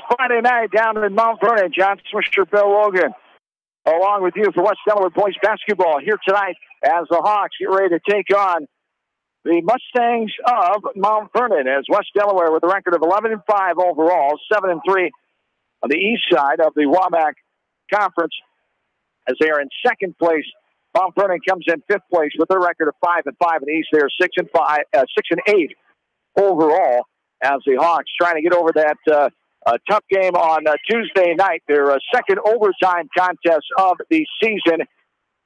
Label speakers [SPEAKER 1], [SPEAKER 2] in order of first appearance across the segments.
[SPEAKER 1] Friday night down in Mount Vernon. John Swisher, Bill Logan, along with you for West Delaware boys basketball here tonight as the Hawks get ready to take on the Mustangs of Mount Vernon, as West Delaware with a record of 11-5 overall, 7-3 on the east side of the WAMAC Conference, as they are in second place. Mount Vernon comes in fifth place with their record of 5-5 in the east. They are 6-8 overall, as the Hawks trying to get over that tough game on Tuesday night, their second overtime contest of the season,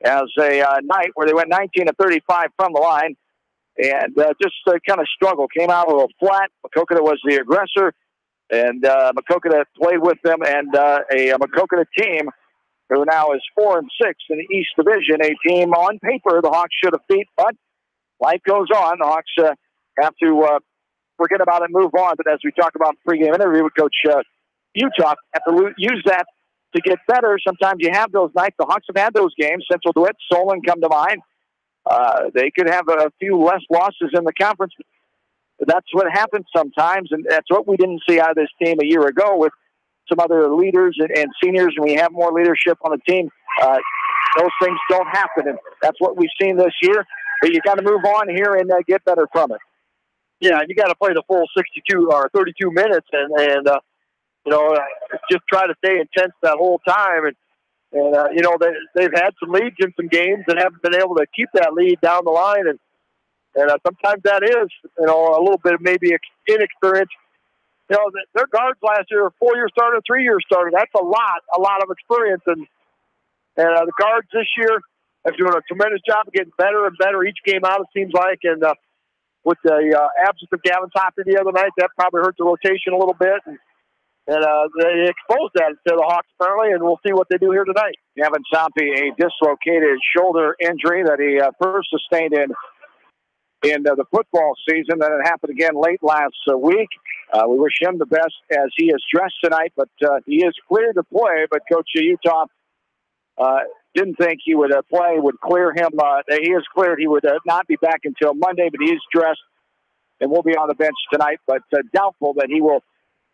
[SPEAKER 1] as a night where they went 19-35 from the line. And just kind of struggled. Came out a little flat. Maquoketa was the aggressor, and Maquoketa played with them, and a Maquoketa team who now is 4-6 in the East Division, a team on paper the Hawks should have beat, but life goes on. The Hawks have to forget about it, move on. But as we talk about the pregame interview with Coach Utah, have to use that to get better. Sometimes you have those nights. The Hawks have had those games. Central DeWitt, Solon come to mind. They could have a few less losses in the conference. That's what happens sometimes, and that's what we didn't see out of this team a year ago with some other leaders and seniors, and we have more leadership on the team. Those things don't happen, and that's what we've seen this year. But you got to move on here and get better from it.
[SPEAKER 2] Yeah, you got to play the full 62 or 32 minutes, and just try to stay intense that whole time. And they've had some leads in some games and haven't been able to keep that lead down the line. And sometimes that is, a little bit of maybe inexperience. Their guards last year were 4-year starter, 3-year starter. That's a lot of experience. And the guards this year are doing a tremendous job of getting better and better each game out, it seems like. And with the absence of Gavin Toppy the other night, that probably hurt the rotation a little bit. And they exposed that to the Hawks, apparently, and we'll see what they do here tonight.
[SPEAKER 1] Gavin Toppy, a dislocated shoulder injury that he first sustained in the football season. Then it happened again late last week. We wish him the best as he is dressed tonight, but he is cleared to play. But Coach Utah didn't think he would play, would clear him. He is cleared. He would not be back until Monday, but he is dressed and will be on the bench tonight, but doubtful that he will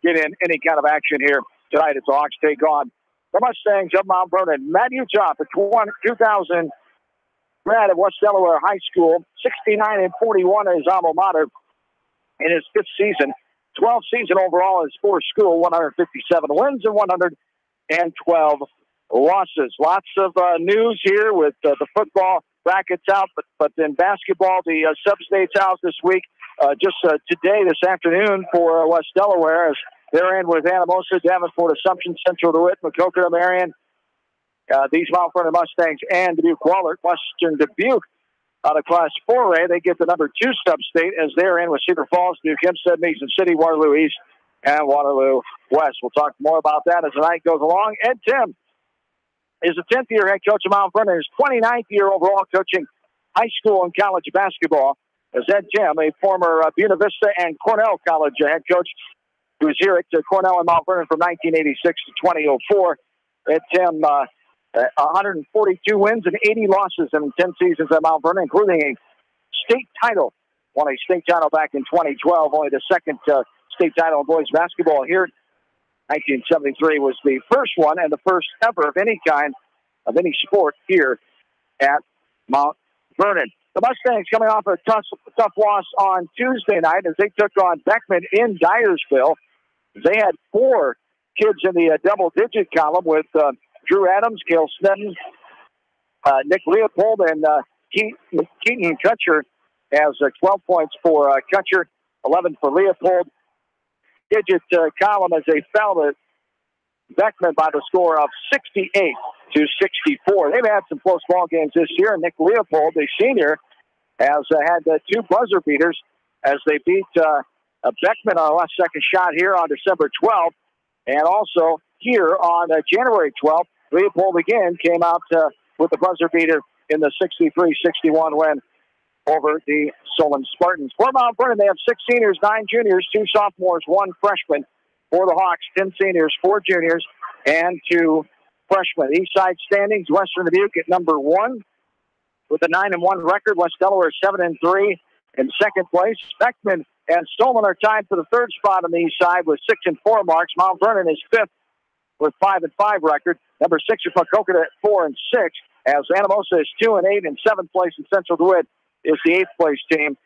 [SPEAKER 1] get in any kind of action here tonight as the Hawks take on the Mustangs of Mount Vernon. Matt Utah, the 2000 grad of West Delaware High School, 69-41 in his alma mater in his fifth season. 12th season overall is for school, 157 wins and 112 losses. Lots of news here with the football brackets out, but in basketball, the sub-states out this week. Just today, this afternoon for West Delaware, as they're in with Anamosa, Davenport, Assumption, Central DeWitt, Maquoketa, Marion, these Mount Vernon Mustangs, and Dubuque-Wahlert. Western Dubuque out of Class 4A. They get the number 2 sub-state as they're in with Cedar Falls, Duke, Hempstead, Mason City, Waterloo East, and Waterloo West. We'll talk more about that as the night goes along. Ed Tim is the 10th-year head coach of Mount Vernon, his 29th year overall coaching high school and college basketball. As Ed Tim, a former Buena Vista and Cornell College head coach, who was here at Cornell and Mount Vernon from 1986 to 2004. Ed Tim, 142 wins and 80 losses in 10 seasons at Mount Vernon, including a state title. Won a state title back in 2012, only the second state title in boys basketball here. 1973 was the first one and the first ever of any kind of any sport here at Mount Vernon. The Mustangs coming off a tough loss on Tuesday night as they took on Beckman in Dyersville. They had 4 kids in the double-digit column with Drew Adams, Cale Snedden, Nick Leopold, and Keaton Kutcher has 12 points for Kutcher, 11 for Leopold. Digit column as they fell to Beckman by the score of 68-64. They've had some close ball games this year. Nick Leopold, the senior, has had 2 buzzer beaters as they beat Beckman on a last second shot here on December 12th. And also here on January 12th, Leopold again came out with the buzzer beater in the 63-61 win over the Solon Spartans. For Mount Vernon, they have 6 seniors, 9 juniors, 2 sophomores, 1 freshman. For the Hawks, 10 seniors, 4 juniors, and 2 freshmen. East side standings, Western Dubuque at number 1 with a 9-1 record. West Delaware 7-3 in second place. Beckman and Stoneman are tied for the third spot on the east side with 6 and 4 marks. Mount Vernon is fifth with 5 and 5 record. Number 6 is Maquoketa at 4 and 6. As Anamosa is 2 and 8 in 7th place, and Central DeWitt is the 8th place team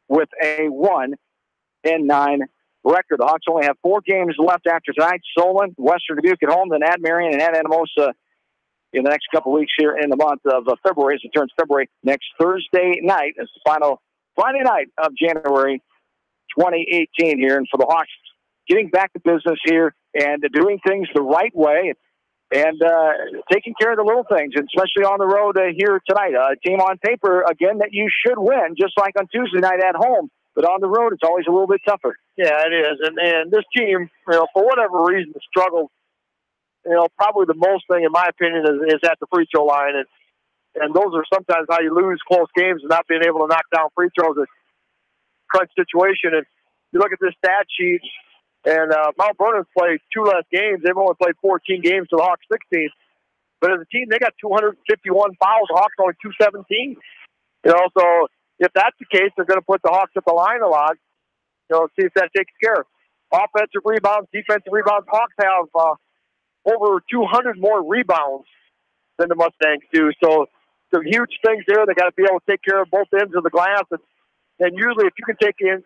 [SPEAKER 1] with a 1 and 9 record. The Hawks only have 4 games left after tonight. Solon, Western Dubuque at home, then at Marion and at Anamosa in the next couple weeks here in the month of February, as it turns February next Thursday night. It's the final Friday night of January 2018 here. And for the Hawks, getting back to business here and doing things the right way and taking care of the little things, and especially on the road here tonight. A team on paper, again, that you should win, just like on Tuesday night at home. But on the road, it's always a little bit tougher.
[SPEAKER 2] Yeah, it is. And this team, for whatever reason, struggled. Probably the most thing, in my opinion, is at the free throw line. And those are sometimes how you lose close games, and not being able to knock down free throws. A crunch situation. And you look at this stat sheet, and Mount Vernon's played 2 less games. They've only played 14 games to the Hawks 16. But as a team, they got 251 fouls. The Hawks only 217. So if that's the case, they're going to put the Hawks at the line a lot. See if that takes care. Offensive rebounds, defensive rebounds. Hawks have over 200 more rebounds than the Mustangs do. So some huge things there. They got to be able to take care of both ends of the glass. And usually, if you can take care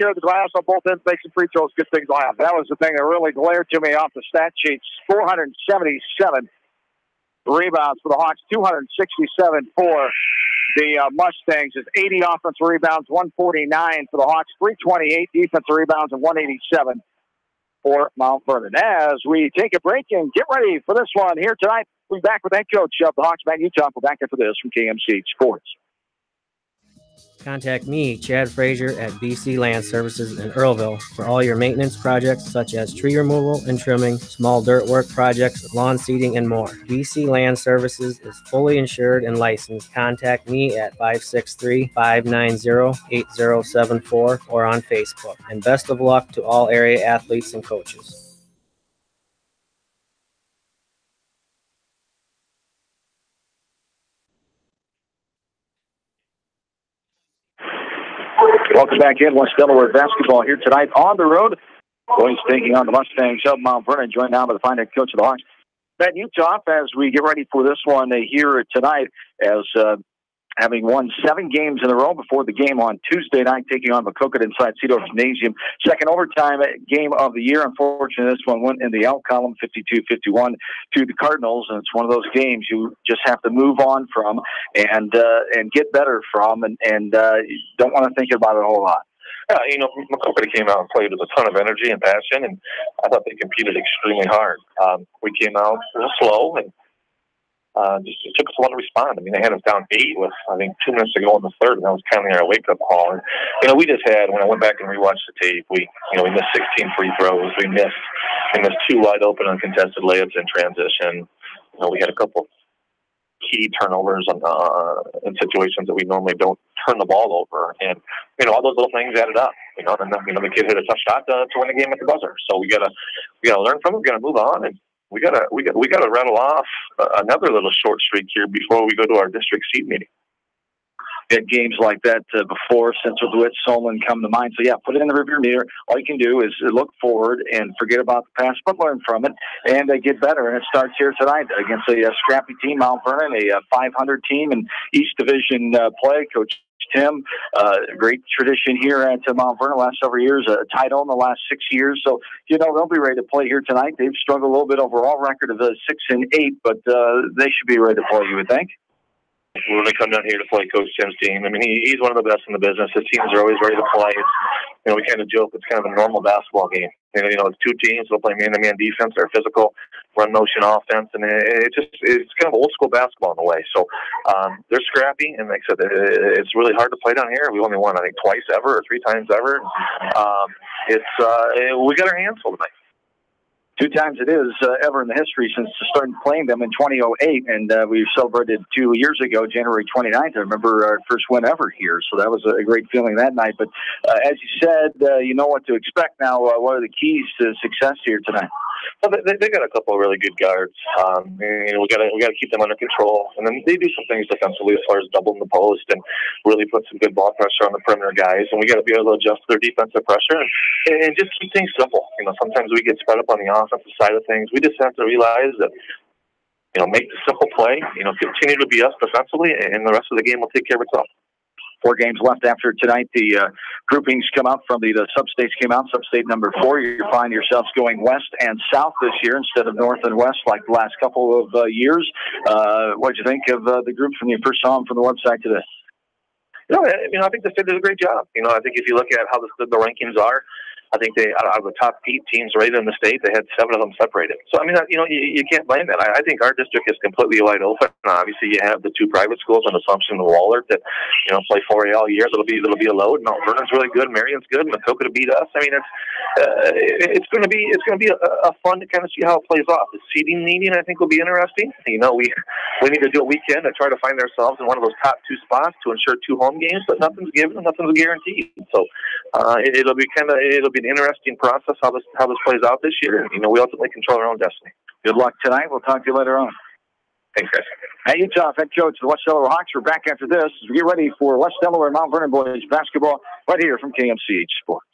[SPEAKER 2] of the glass on both ends, make some free throws, good things will happen.
[SPEAKER 1] That was the thing that really glared to me off the stat sheets. 477 rebounds for the Hawks, 267 for the Mustangs. Is 80 offensive rebounds, 149 for the Hawks, 328 defensive rebounds, and 187 for Mount Vernon. As we take a break and get ready for this one here tonight, we'll be back with head coach of the Hawks, Matt Utah. We're back after this from KMC Sports.
[SPEAKER 3] Contact me, Chad Frazier, at BC Land Services in Earlville for all your maintenance projects such as tree removal and trimming, small dirt work projects, lawn seeding, and more. BC Land Services is fully insured and licensed. Contact me at 563-590-8074 or on Facebook. And best of luck to all area athletes and coaches.
[SPEAKER 1] Welcome back in. West Delaware basketball here tonight on the road. Boys taking on the Mustangs of Mount Vernon, joined now by the fine head coach of the Hawks, Matt Utah, as we get ready for this one here tonight, as having won 7 games in a row before the game on Tuesday night, taking on Maquoketa inside Cedar Gymnasium. Second overtime game of the year. Unfortunately, this one went in the out column, 52-51 to the Cardinals, and it's one of those games you just have to move on from and get better from, and don't want to think about it a whole lot.
[SPEAKER 4] Yeah, Maquoketa came out and played with a ton of energy and passion, and I thought they competed extremely hard. We came out a little slow, and just it took us a while to respond. I mean, they had us down 8 with, I think, 2 minutes to go in the third, and that was kind of our wake-up call. And, we just had, when I went back and rewatched the tape, we missed 16 free throws. We missed 2 wide-open uncontested layups in transition. We had a couple key turnovers in situations that we normally don't turn the ball over. And, all those little things added up. And the kid hit a tough shot to win the game at the buzzer. So we gotta learn from it. We gotta move on, and we gotta rattle off another little short streak here before we go to our district seat meeting.
[SPEAKER 1] Had games like that before. Central DeWitt, Solon come to mind. So, yeah, put it in the rearview mirror. All you can do is look forward and forget about the past, but learn from it and get better. And it starts here tonight against a scrappy team, Mount Vernon, a 500 team in East Division play. Coach Tim, great tradition here at Mount Vernon last several years, a title in the last 6 years. So, they'll be ready to play here tonight. They've struggled a little bit overall record of 6 and 8, but they should be ready to play, you would think.
[SPEAKER 4] When they come down here to play Coach Tim's team, I mean, he's one of the best in the business. His teams are always ready to play. We kind of joke it's kind of a normal basketball game. It's 2 teams. They'll play man-to-man defense. They're physical, run-motion offense, and it's kind of old school basketball in a way. So they're scrappy, and like I said, it's really hard to play down here. We only won, I think, twice ever or 3 times ever. We got our hands full tonight.
[SPEAKER 1] 2 times it is ever in the history since starting playing them in 2008, and we celebrated 2 years ago, January 29th. I remember our first win ever here, so that was a great feeling that night. But as you said, you know what to expect now. What are the keys to success here tonight?
[SPEAKER 4] Well, they got a couple of really good guards. We got to keep them under control, and then they do some things defensively as far as doubling the post and really put some good ball pressure on the perimeter guys. And we got to be able to adjust their defensive pressure and just keep things simple. Sometimes we get spread up on the offensive side of things. We just have to realize that. Make the simple play. Continue to be us defensively, and the rest of the game will take care of itself.
[SPEAKER 1] 4 games left after tonight. The groupings come out from the sub-states came out. Sub-state number 4, you find yourselves going west and south this year instead of north and west like the last couple of years. What did you think of the groups when you first saw them from the website today?
[SPEAKER 4] I think the state did a great job. I think if you look at how the rankings are, I think they, out of the top 8 teams rated in the state, they had 7 of them separated. So, you can't blame that. I think our district is completely wide open. Obviously, you have the 2 private schools in Assumption and Wahlert that, play 4A all year. That'll be a load. Mount Vernon's really good. Marion's good. Macoka to beat us. It's going to be a fun to kind of see how it plays off. The seeding meeting, I think, will be interesting. We need to do a weekend to try to find ourselves in one of those top 2 spots to ensure 2 home games, but nothing's given, nothing's guaranteed. So, it'll be an interesting process how this plays out this year. We ultimately control our own destiny.
[SPEAKER 1] Good luck tonight. We'll talk to you later on.
[SPEAKER 4] Thanks, guys.
[SPEAKER 1] Hey, Utah head coach of the West Delaware Hawks. We're back after this as we get ready for West Delaware Mount Vernon boys basketball right here from KMCH Sports.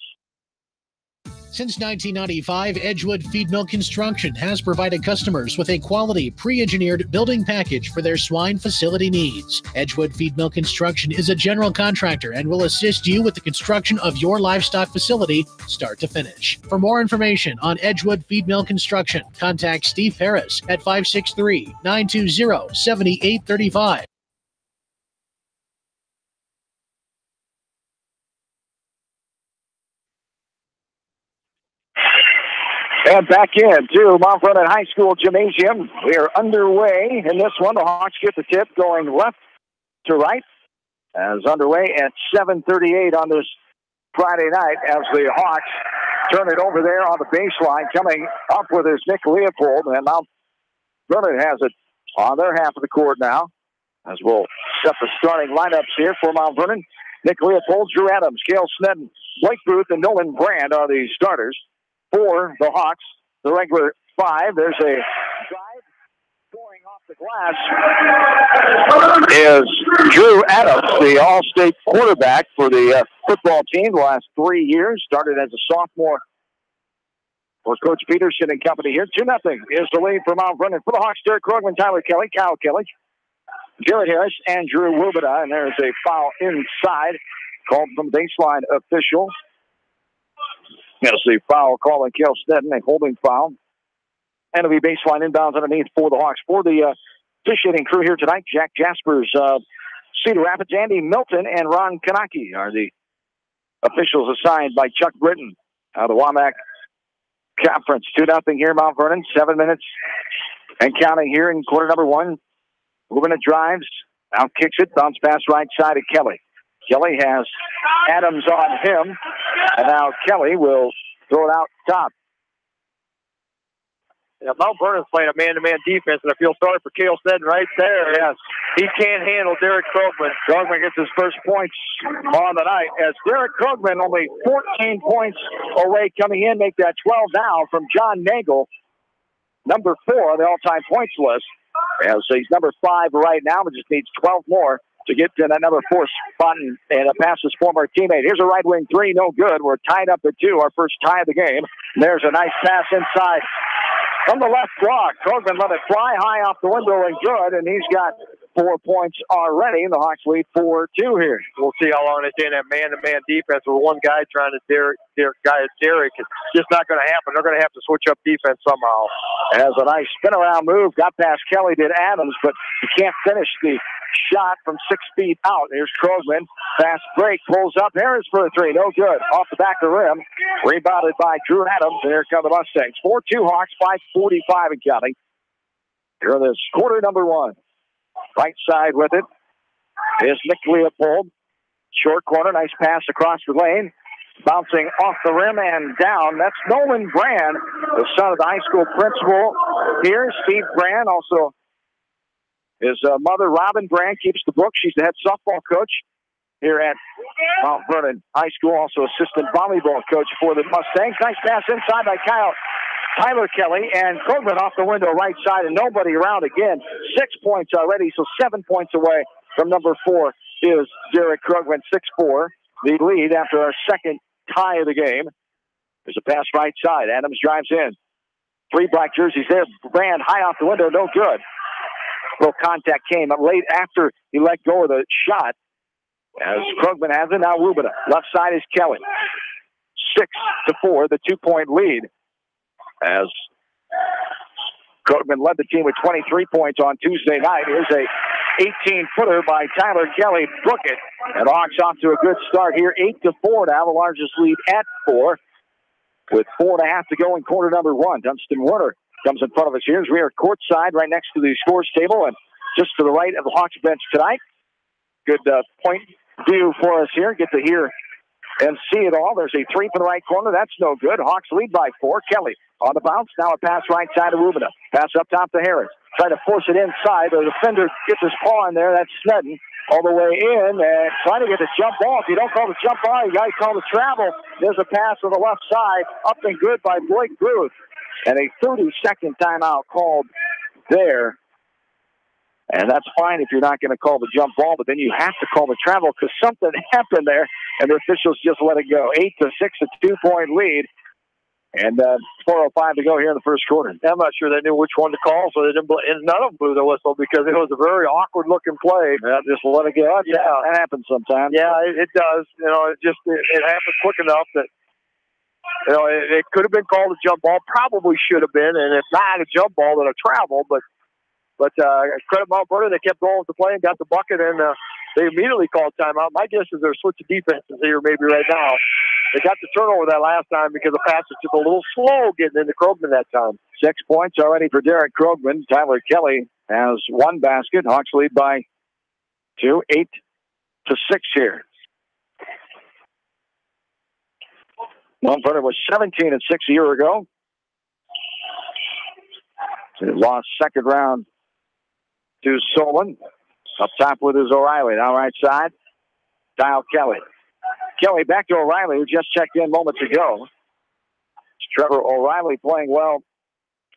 [SPEAKER 5] Since 1995, Edgewood Feed Mill Construction has provided customers with a quality, pre-engineered building package for their swine facility needs. Edgewood Feed Mill Construction is a general contractor and will assist you with the construction of your livestock facility, start to finish. For more information on Edgewood Feed Mill Construction, contact Steve Harris at 563-920-7835.
[SPEAKER 1] And back in to Mount Vernon High School Gymnasium. We are underway in this one. The Hawks get the tip going left to right. As underway at 7:38 on this Friday night as the Hawks turn it over there on the baseline. Coming up with is Nick Leopold. And Mount Vernon has it on their half of the court now. As we'll set the starting lineups here for Mount Vernon. Nick Leopold, Drew Adams, Cale Snedden, Blake Booth, and Nolan Brand are the starters. For the Hawks, the regular 5. There's a drive going off the glass. Is Drew Adams, the All-State quarterback for the football team the last 3 years. Started as a sophomore for Coach Peterson and company here. 2-0 is the lead for Mount Vernon. For the Hawks, Derek Krogman, Tyler Kelly, Kyle Kelly, Garrett Harris, and Drew Wubada. And there's a foul inside called from baseline official. That's the foul call on Cale Snedden, a holding foul. And it'll be baseline inbounds underneath for the Hawks. For the officiating crew here tonight, Jack Jaspers, Cedar Rapids, Andy Milton, and Ron Kanaki are the officials assigned by Chuck Britton out of the WAMAC Conference. 2-0 here, Mount Vernon. 7 minutes and counting here in quarter number 1. Moving it drives, out kicks it, bounce pass right side of Kelly. Kelly has Adams on him, and now Kelly will throw it out top.
[SPEAKER 2] Yeah, Mount Vernon's playing a man-to-man defense, and I feel sorry for Cale Snedden right there.
[SPEAKER 1] Yes.
[SPEAKER 2] He can't handle Derek Krogman.
[SPEAKER 1] Krogman gets his first points on the night, as Derek Krogman only 14 points away coming in, make that 12 now from John Nagel, number 4 on the all-time points list. As he's number 5 right now, but just needs 12 more to get to that number 4 spot and pass his former teammate. Here's a right wing 3, no good. We're tied up at 2, our first tie of the game. And there's a nice pass inside from the left block. Krogman let it fly high off the window and good, and he's got 4 points already, and the Hawks lead 4-2 here.
[SPEAKER 2] We'll see how long they stay in that man-to-man defense with one guy trying to Derek. It's just not going to happen. They're going to have to switch up defense somehow.
[SPEAKER 1] Has a nice spin-around move. Got past Kelly, did Adams, but he can't finish the shot from 6 feet out. Here's Krogman. Fast break. Pulls up. Harris for the 3. No good. Off the back of the rim. Rebounded by Drew Adams. And here come the Mustangs. 4-2 Hawks. 5:45 and counting. Here in this quarter number 1. Right side with it is Nick Leopold. Short corner. Nice pass across the lane. Bouncing off the rim and down. That's Nolan Brand, the son of the high school principal here. Steve Brand, also his mother, Robin Brand, keeps the book. She's the head softball coach here at Mount Vernon High School. Also assistant volleyball coach for the Mustangs. Nice pass inside by Kyle Tyler Kelly and Krugman off the window right side, and nobody around again. 6 points already, so 7 points away from number 4 is Derek Krugman, 6'4", the lead after our second tie of the game. There's a pass right side. Adams drives in. 3 black jerseys there. Brand high off the window, no good. Little contact came late after he let go of the shot. As Krugman has it, now Rubina. Left side is Kelly. 6-4, the 2-point lead. As Krugman led the team with 23 points on Tuesday night. Here's a 18-footer by Tyler Kelly. Book it. And Hawks off to a good start here. 8-4 now, the largest lead at 4. With 4.5 to go in quarter number 1. Dunstan Warner comes in front of us here as we are courtside right next to the scores table and just to the right of the Hawks bench tonight. Good point view for us here. Get to hear and see it all. There's a 3 from the right corner. That's no good. Hawks lead by 4. Kelly on the bounce. Now a pass right side to Rubina. Pass up top to Harris. Try to force it inside. The defender gets his paw in there. That's Snedden all the way in and trying to get the jump ball. If you don't call the jump ball, you got to call the travel. There's a pass on the left side. Up and good by Blake Booth. And a 30-second timeout called there. And that's fine if you're not going to call the jump ball, but then you have to call the travel because something happened there, and the officials just let it go. 8-6, a 2-point lead. And 4:05 to go here in the first quarter.
[SPEAKER 2] I'm not sure they knew which one to call, so they didn't. And none of them blew the whistle because it was a very awkward-looking play.
[SPEAKER 1] Yeah, just let it go.
[SPEAKER 2] Yeah,
[SPEAKER 1] that happens sometimes.
[SPEAKER 2] Yeah, it does. You know, it happened quick enough that it could have been called a jump ball. Probably should have been, and if not a jump ball, then a travel. But credit Mount Vernon, they kept going with the play and got the bucket, and they immediately called timeout. My guess is they're switching defenses here maybe right now. They got the turnover that last time because the pass was just a little slow getting into Krugman that time.
[SPEAKER 1] 6 points already for Derek Krugman. Tyler Kelly has 1 basket. Hawks lead by 2, 8-6 here. Mount Vernon was 17-6 a year ago. They lost second round to Solon. Up top with his O'Reilly. Now right side, Kyle Kelly. Kelly back to O'Reilly, who just checked in moments ago. It's Trevor O'Reilly playing well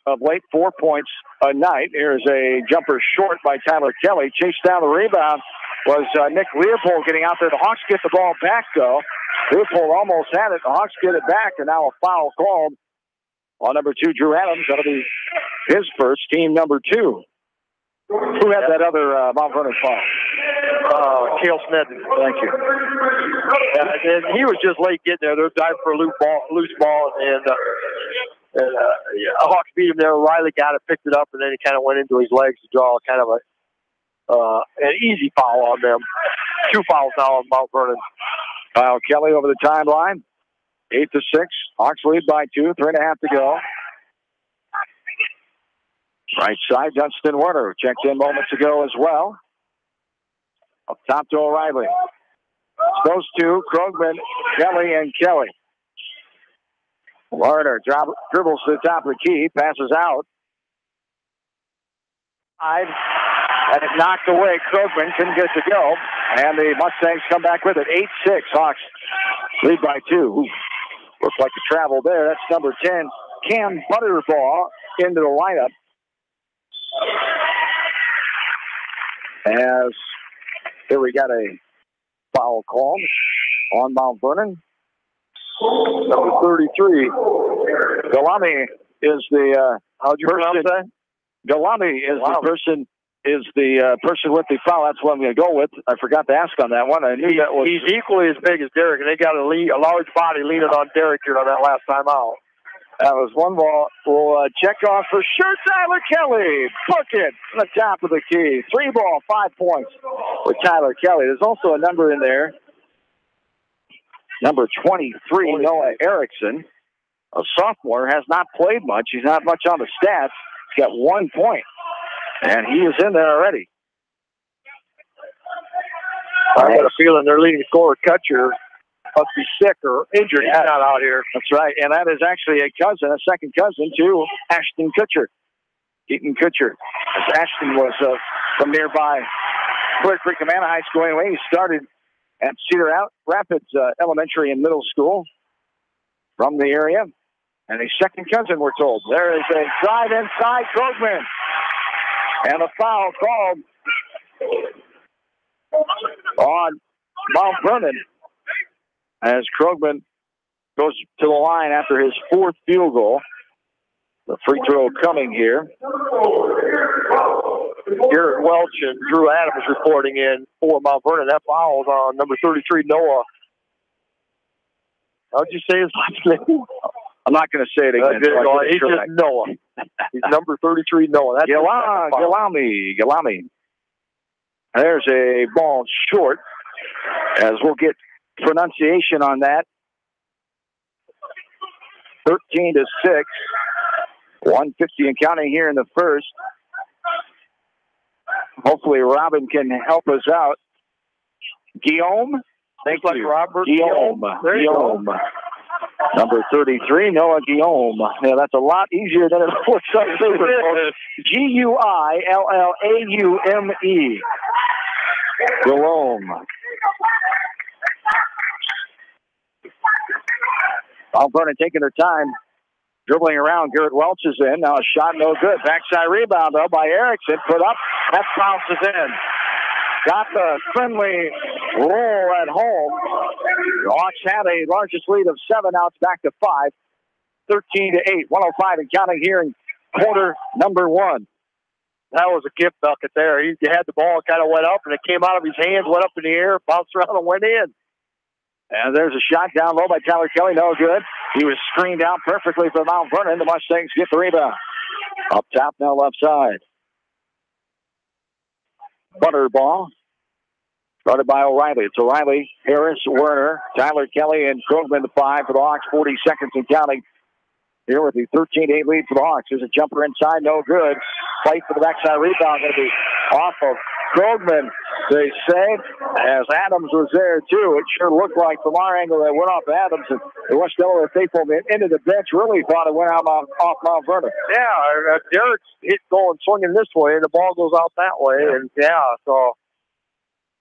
[SPEAKER 1] of late, 4 points a night. Here's a jumper short by Tyler Kelly. Chased down the rebound was Nick Leopold getting out there. The Hawks get the ball back, though. Leopold almost had it. The Hawks get it back, and now a foul called on number 2, Drew Adams. That'll be his first, team number 2. Who had that other Mount Vernon foul?
[SPEAKER 2] Cale Snedden.
[SPEAKER 1] Thank you.
[SPEAKER 2] And he was just late getting there. They're diving for a loose ball, and Hawks beat him there. Riley got it, picked it up, and then he kind of went into his legs to draw kind of an easy foul on them. 2 fouls now on Mount Vernon.
[SPEAKER 1] Kyle Kelly over the timeline. 8-6. Hawks lead by 2, 3.5 to go. Right side, Dunstan Warner checked in moments ago as well. Up top to O'Reilly. It's those two, Krugman, Kelly, and Kelly. Warner dribbles to the top of the key, passes out. And it knocked away. Krugman couldn't get it to go. And the Mustangs come back with it. 8-6. Hawks lead by 2. Ooh, looks like a travel there. That's number 10, Cam Butterbaugh, into the lineup. As here we got a foul call on Mount Vernon. Number 33. Galami is the how'd you pronounce that? Galami is the person with the foul. That's what I'm going to go with. I forgot to ask on that one. I knew that was.
[SPEAKER 2] He's equally as big as Derek, and they got a large body leaning on Derek here on that last time out.
[SPEAKER 1] That was one ball. We'll check off for sure. Tyler Kelly. Book it on the top of the key. 3 ball, 5 points for Tyler Kelly. There's also a number in there. Number 23, Noah Erickson, a sophomore, has not played much. He's not much on the stats. He's got 1 point, and he is in there already.
[SPEAKER 2] I got a feeling their leading scorer, Kutcher, must be sick or injured. He's not out here.
[SPEAKER 1] That's right, and that is actually a second cousin to Ashton Kutcher, Keaton Kutcher. As Ashton was from nearby Clear Creek, Amana High School anyway. He started at Cedar Rapids Elementary and Middle School from the area. And a second cousin, we're told. There is a drive inside Krogman. And a foul called on Mount Vernon as Krogman goes to the line after his fourth field goal. The free throw coming here.
[SPEAKER 2] Garrett Welch and Drew Adams reporting in for Mount Vernon. That foul is on number 33, Noah. How'd you say his last name?
[SPEAKER 1] I'm not going to say it again.
[SPEAKER 2] He's just Noah. He's number 33, Noah. That's
[SPEAKER 1] Gilami. There's a ball short, as we'll get pronunciation on that. 13-6. 150 and counting here in the first. Hopefully Robin can help us out. Guillaume?
[SPEAKER 2] Thanks like Robert.
[SPEAKER 1] Guillaume. Number 33, Noah Guillaume. Yeah, that's a lot easier than it looks on paper. Guillaume. Guillaume. Mount Vernon taking their time. Dribbling around, Garrett Welch is in. Now a shot, no good. Backside rebound, though, by Erickson. Put up. That bounces in. Got the friendly roll at home. The Hawks have a largest lead of 7 outs back to 5. 13-8. 105 and counting here in quarter number 1.
[SPEAKER 2] That was a gift bucket there. He had the ball, kind of went up, and it came out of his hands, went up in the air, bounced around, and went in.
[SPEAKER 1] And there's a shot down low by Tyler Kelly. No good. He was screened out perfectly for Mount Vernon. The Mustangs get the rebound. Up top now, left side. Butterball. Started by O'Reilly. It's O'Reilly, Harris, Werner, Tyler Kelly, and Krogman to 5 for the Hawks. 40 seconds and counting. Here with the 13-8 lead for the Hawks. There's a jumper inside. No good. Fight for the backside rebound. Going to be off of Krogman, they say, as Adams was there too. It sure looked like from our angle that went off Adams, and the West Delaware faithful into the bench really thought it went out off Mount Vernon.
[SPEAKER 2] Yeah, Derek's hit going swinging this way, and the ball goes out that way, and so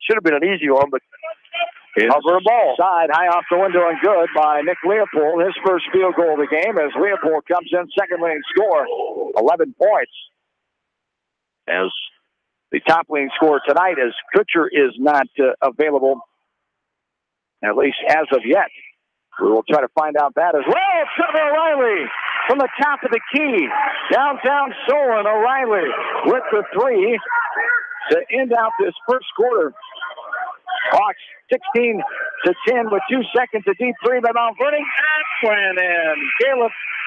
[SPEAKER 2] should have been an easy one, but cover a ball. Side
[SPEAKER 1] high off the window and good by Nick Leopold. His first field goal of the game as Leopold comes in second leading score, 11 points. As the top leading scorer tonight, as Kutcher is not available, at least as of yet. We will try to find out that as well. Trevor O'Reilly from the top of the key. Downtown Solon, O'Reilly with the 3 to end out this first quarter. Hawks 16-10 with 2 seconds. A deep 3 by Mount Vernon. That went in.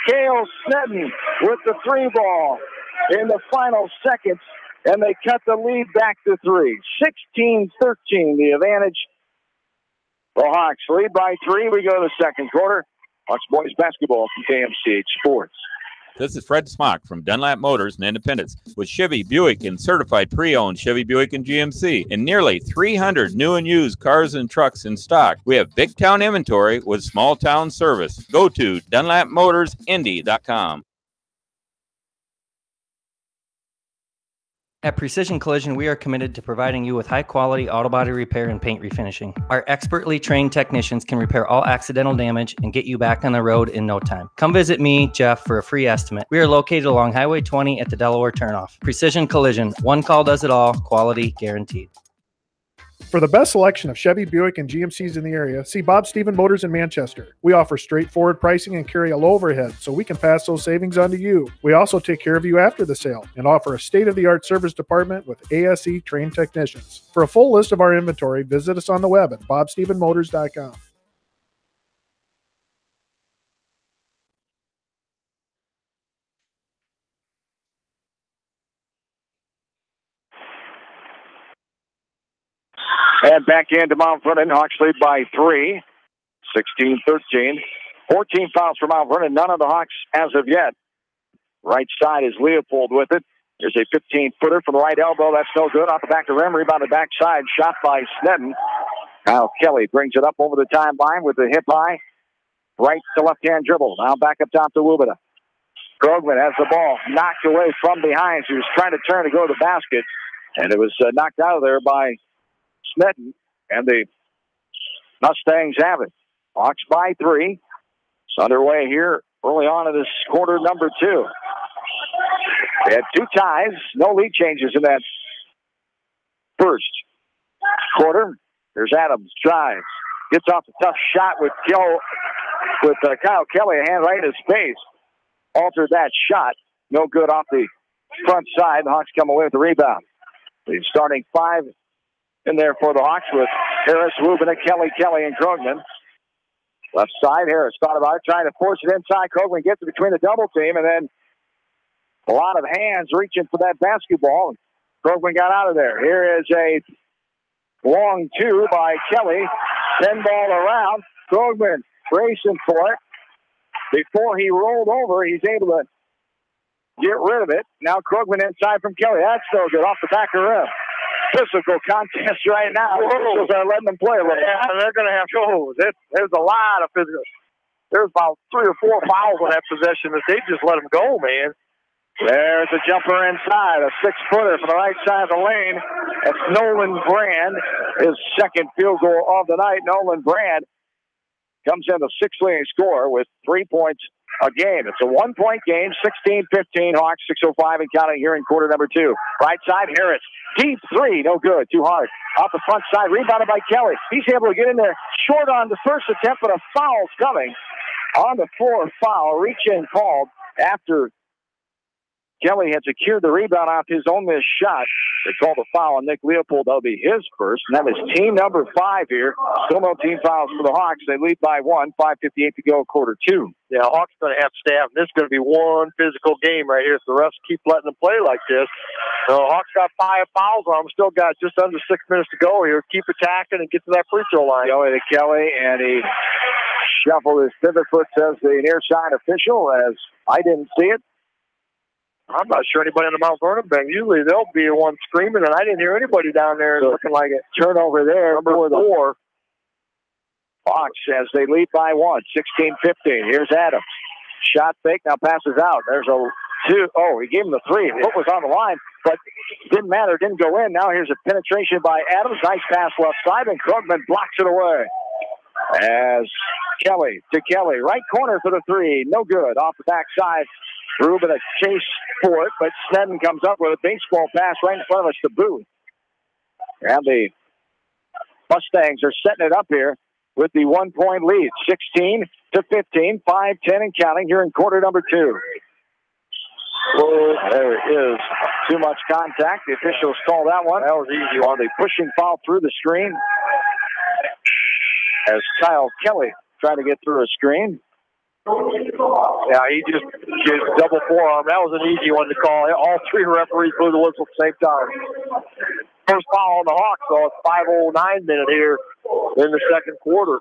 [SPEAKER 1] Cale Sneddon with the 3 ball in the final seconds. And they cut the lead back to 3. 16-13, the advantage. The Hawks lead by 3. We go to the second quarter. Hawks boys basketball from KMCH Sports.
[SPEAKER 6] This is Fred Smock from Dunlap Motors in Independence with Chevy, Buick, and certified pre-owned Chevy, Buick, and GMC. And nearly 300 new and used cars and trucks in stock. We have big town inventory with small town service. Go to DunlapMotorsIndy.com.
[SPEAKER 3] At Precision Collision, we are committed to providing you with high-quality auto body repair and paint refinishing. Our expertly trained technicians can repair all accidental damage and get you back on the road in no time. Come visit me, Jeff, for a free estimate. We are located along Highway 20 at the Delaware turnoff. Precision Collision. One call does it all. Quality guaranteed.
[SPEAKER 7] For the best selection of Chevy, Buick, and GMCs in the area, see Bob Stephen Motors in Manchester. We offer straightforward pricing and carry a low overhead, so we can pass those savings on to you. We also take care of you after the sale and offer a state-of-the-art service department with ASE trained technicians. For a full list of our inventory, visit us on the web at bobstephenmotors.com.
[SPEAKER 1] And back into Mount Vernon. Hawks lead by 3. 16-13. 14 fouls for Mount Vernon. None of the Hawks as of yet. Right side is Leopold with it. There's a 15-footer from the right elbow. That's no good. Off the back of the rim. Rebound the backside. Shot by Sneddon. Kyle Kelly brings it up over the timeline with the hip high. Right to left-hand dribble. Now back up top to Wubita. Krogman has the ball knocked away from behind. He was trying to turn to go to the basket. And it was knocked out of there by Sneddon, and the Mustangs have it. Hawks by 3. It's underway here early on in this quarter number 2. They had 2 ties, no lead changes in that first quarter. There's Adams, drives, gets off a tough shot with Kyle Kelly, a hand right in his face. Altered that shot, no good off the front side. The Hawks come away with the rebound. The starting 5 in there for the Hawks with Harris, Rubin, Kelly, and Krogman. Left side, Harris thought about it, trying to force it inside. Krogman gets it between the double team, and then a lot of hands reaching for that basketball. Krogman got out of there. Here is a long 2 by Kelly. 10 ball around. Krogman racing for it. Before he rolled over, he's able to get rid of it. Now Krogman inside from Kelly. That's no good. Off the back of the rim. Physical contest right now. Officials are letting them play a little.
[SPEAKER 2] Yeah, they're going to have to. There's a lot of physical. There's about 3 or 4 fouls on that possession that they just let them go, man.
[SPEAKER 1] There's a jumper inside, a 6-footer from the right side of the lane. That's Nolan Brand, his second field goal of the night. Nolan Brand comes in the 6th leading scorer with 3 points a game. It's a 1-point game, 16-15. Hawks, 6:05 and counting here in quarter number 2. Right side, Harris. Deep 3, no good, too hard. Off the front side, rebounded by Kelly. He's able to get in there short on the first attempt, but a foul's coming. On the floor, foul, reach-in called after Kelly had secured the rebound off his own missed shot. They called a foul on Nick Leopold. That'll be his first. And that is team number 5 here. Still no team fouls for the Hawks. They lead by 1. 5:58 to go, quarter 2.
[SPEAKER 2] Yeah, Hawks going to have staff. This is going to be one physical game right here. So the refs keep letting them play like this. So Hawks got 5 fouls on them. Still got just under 6 minutes to go here. Keep attacking and get to that free throw line.
[SPEAKER 1] Kelly to Kelly, and he shuffled his pivot foot, says the near side official, as I didn't see it.
[SPEAKER 2] I'm not sure anybody in the Mount Vernon bench. Usually they'll be the one screaming, and I didn't hear anybody down there looking like it.
[SPEAKER 1] Turnover there
[SPEAKER 2] Number
[SPEAKER 1] for the
[SPEAKER 2] 4.
[SPEAKER 1] Hawks as they lead by 1, 16-15. Here's Adams. Shot fake, now passes out. There's a 2. Oh, he gave him the 3. Foot was on the line, but didn't matter, didn't go in. Now here's a penetration by Adams. Nice pass left side, and Krogman blocks it away. As Kelly to Kelly. Right corner for the 3. No good. Off the backside. Rubin a chase for it, but Sneddon comes up with a baseball pass right in front of us to Booth. And the Mustangs are setting it up here with the 1-point lead, 16-15, 5-10 and counting here in quarter number 2. There is too much contact. The officials call that one.
[SPEAKER 2] That was easy.
[SPEAKER 1] On the pushing foul through the screen as Kyle Kelly trying to get through a screen.
[SPEAKER 2] Yeah, he just double forearm. That was an easy one to call. All 3 referees blew the whistle at the same time. First foul on the Hawks, though. It's 5:09 minute here in the second quarter.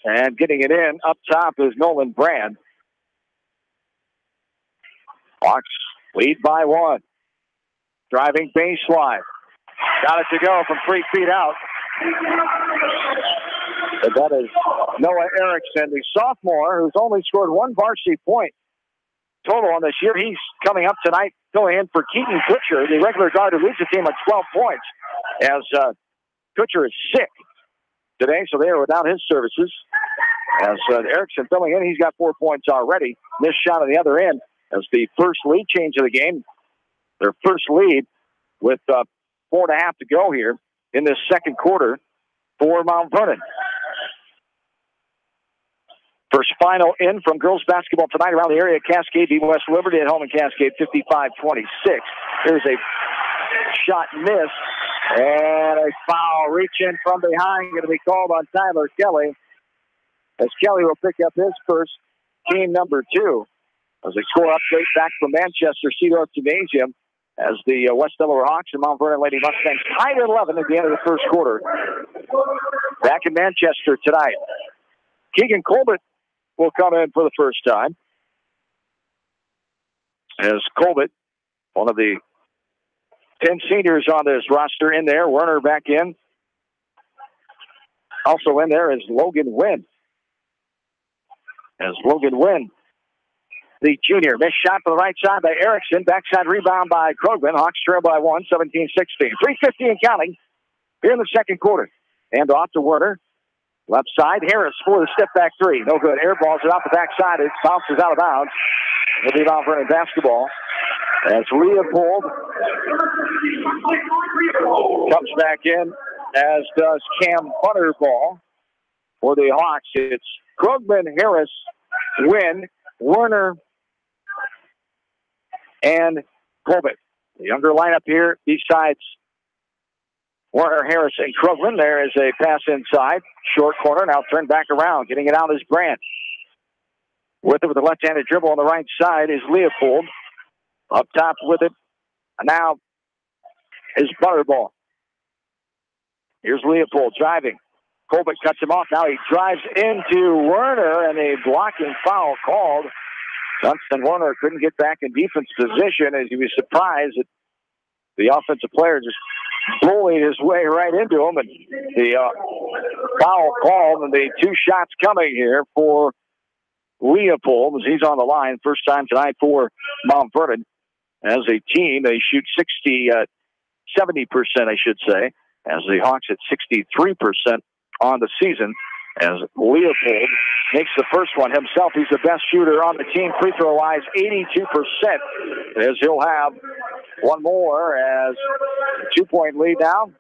[SPEAKER 1] And getting it in up top is Nolan Brand. Hawks lead by 1. Driving baseline. Got it to go from 3 feet out. But that is Noah Erickson, the sophomore, who's only scored 1 varsity point total on this year. He's coming up tonight, filling in for Keaton Kutcher, the regular guard who leads the team at 12 points, as Kutcher is sick today, so they are without his services. As Erickson filling in, he's got 4 points already. Missed shot on the other end as the first lead change of the game. Their first lead with 4.5 to go here in this second quarter for Mount Vernon. First final in from girls basketball tonight around the area. Cascade beat West Liberty at home in Cascade 55-26. Here's a shot miss and a foul reach in from behind going to be called on Tyler Kelly, as Kelly will pick up his first, team number 2, as they score update back from Manchester Seedorf Gymnasium, as the West Delaware Hawks and Mount Vernon Lady Mustangs tied at 11 at the end of the first quarter. Back in Manchester tonight. Keegan Colbert will come in for the first time, as Colbert, one of the 10 seniors on this roster in there. Werner back in. Also in there is Logan Wynn. As Logan Wynn, the junior, missed shot from the right side by Erickson. Backside rebound by Krogman. Hawks trail by 1, 17-16. 3:50 and counting here in the second quarter. And off to Werner. Left side, Harris for the step back three. No good. Air balls it out the backside. It bounces out of bounds. It'll be Mount Vernon basketball. As Leopold comes back in, as does Cam Butterball for the Hawks. It's Krugman, Harris, Wynn, Werner, and Colbert. The younger lineup here besides Werner, Harris, and Krugman. There is a pass inside. Short corner, now turned back around. Getting it out is Brandt. With it with a left-handed dribble on the right side is Leopold. Up top with it. And now is Butterball. Here's Leopold driving. Colbert cuts him off. Now he drives into Werner, and a blocking foul called. Dunstan Werner couldn't get back in defense position as he was surprised that the offensive player just bullied his way right into him. And the foul called, and the two shots coming here for Leopold as he's on the line. First time tonight for Mount Vernon. As a team, they shoot 70%, I should say, as the Hawks at 63% on the season. As Leopold makes the first one himself, he's the best shooter on the team, free throw wise, 82%. As he'll have one more, as 2-point lead now.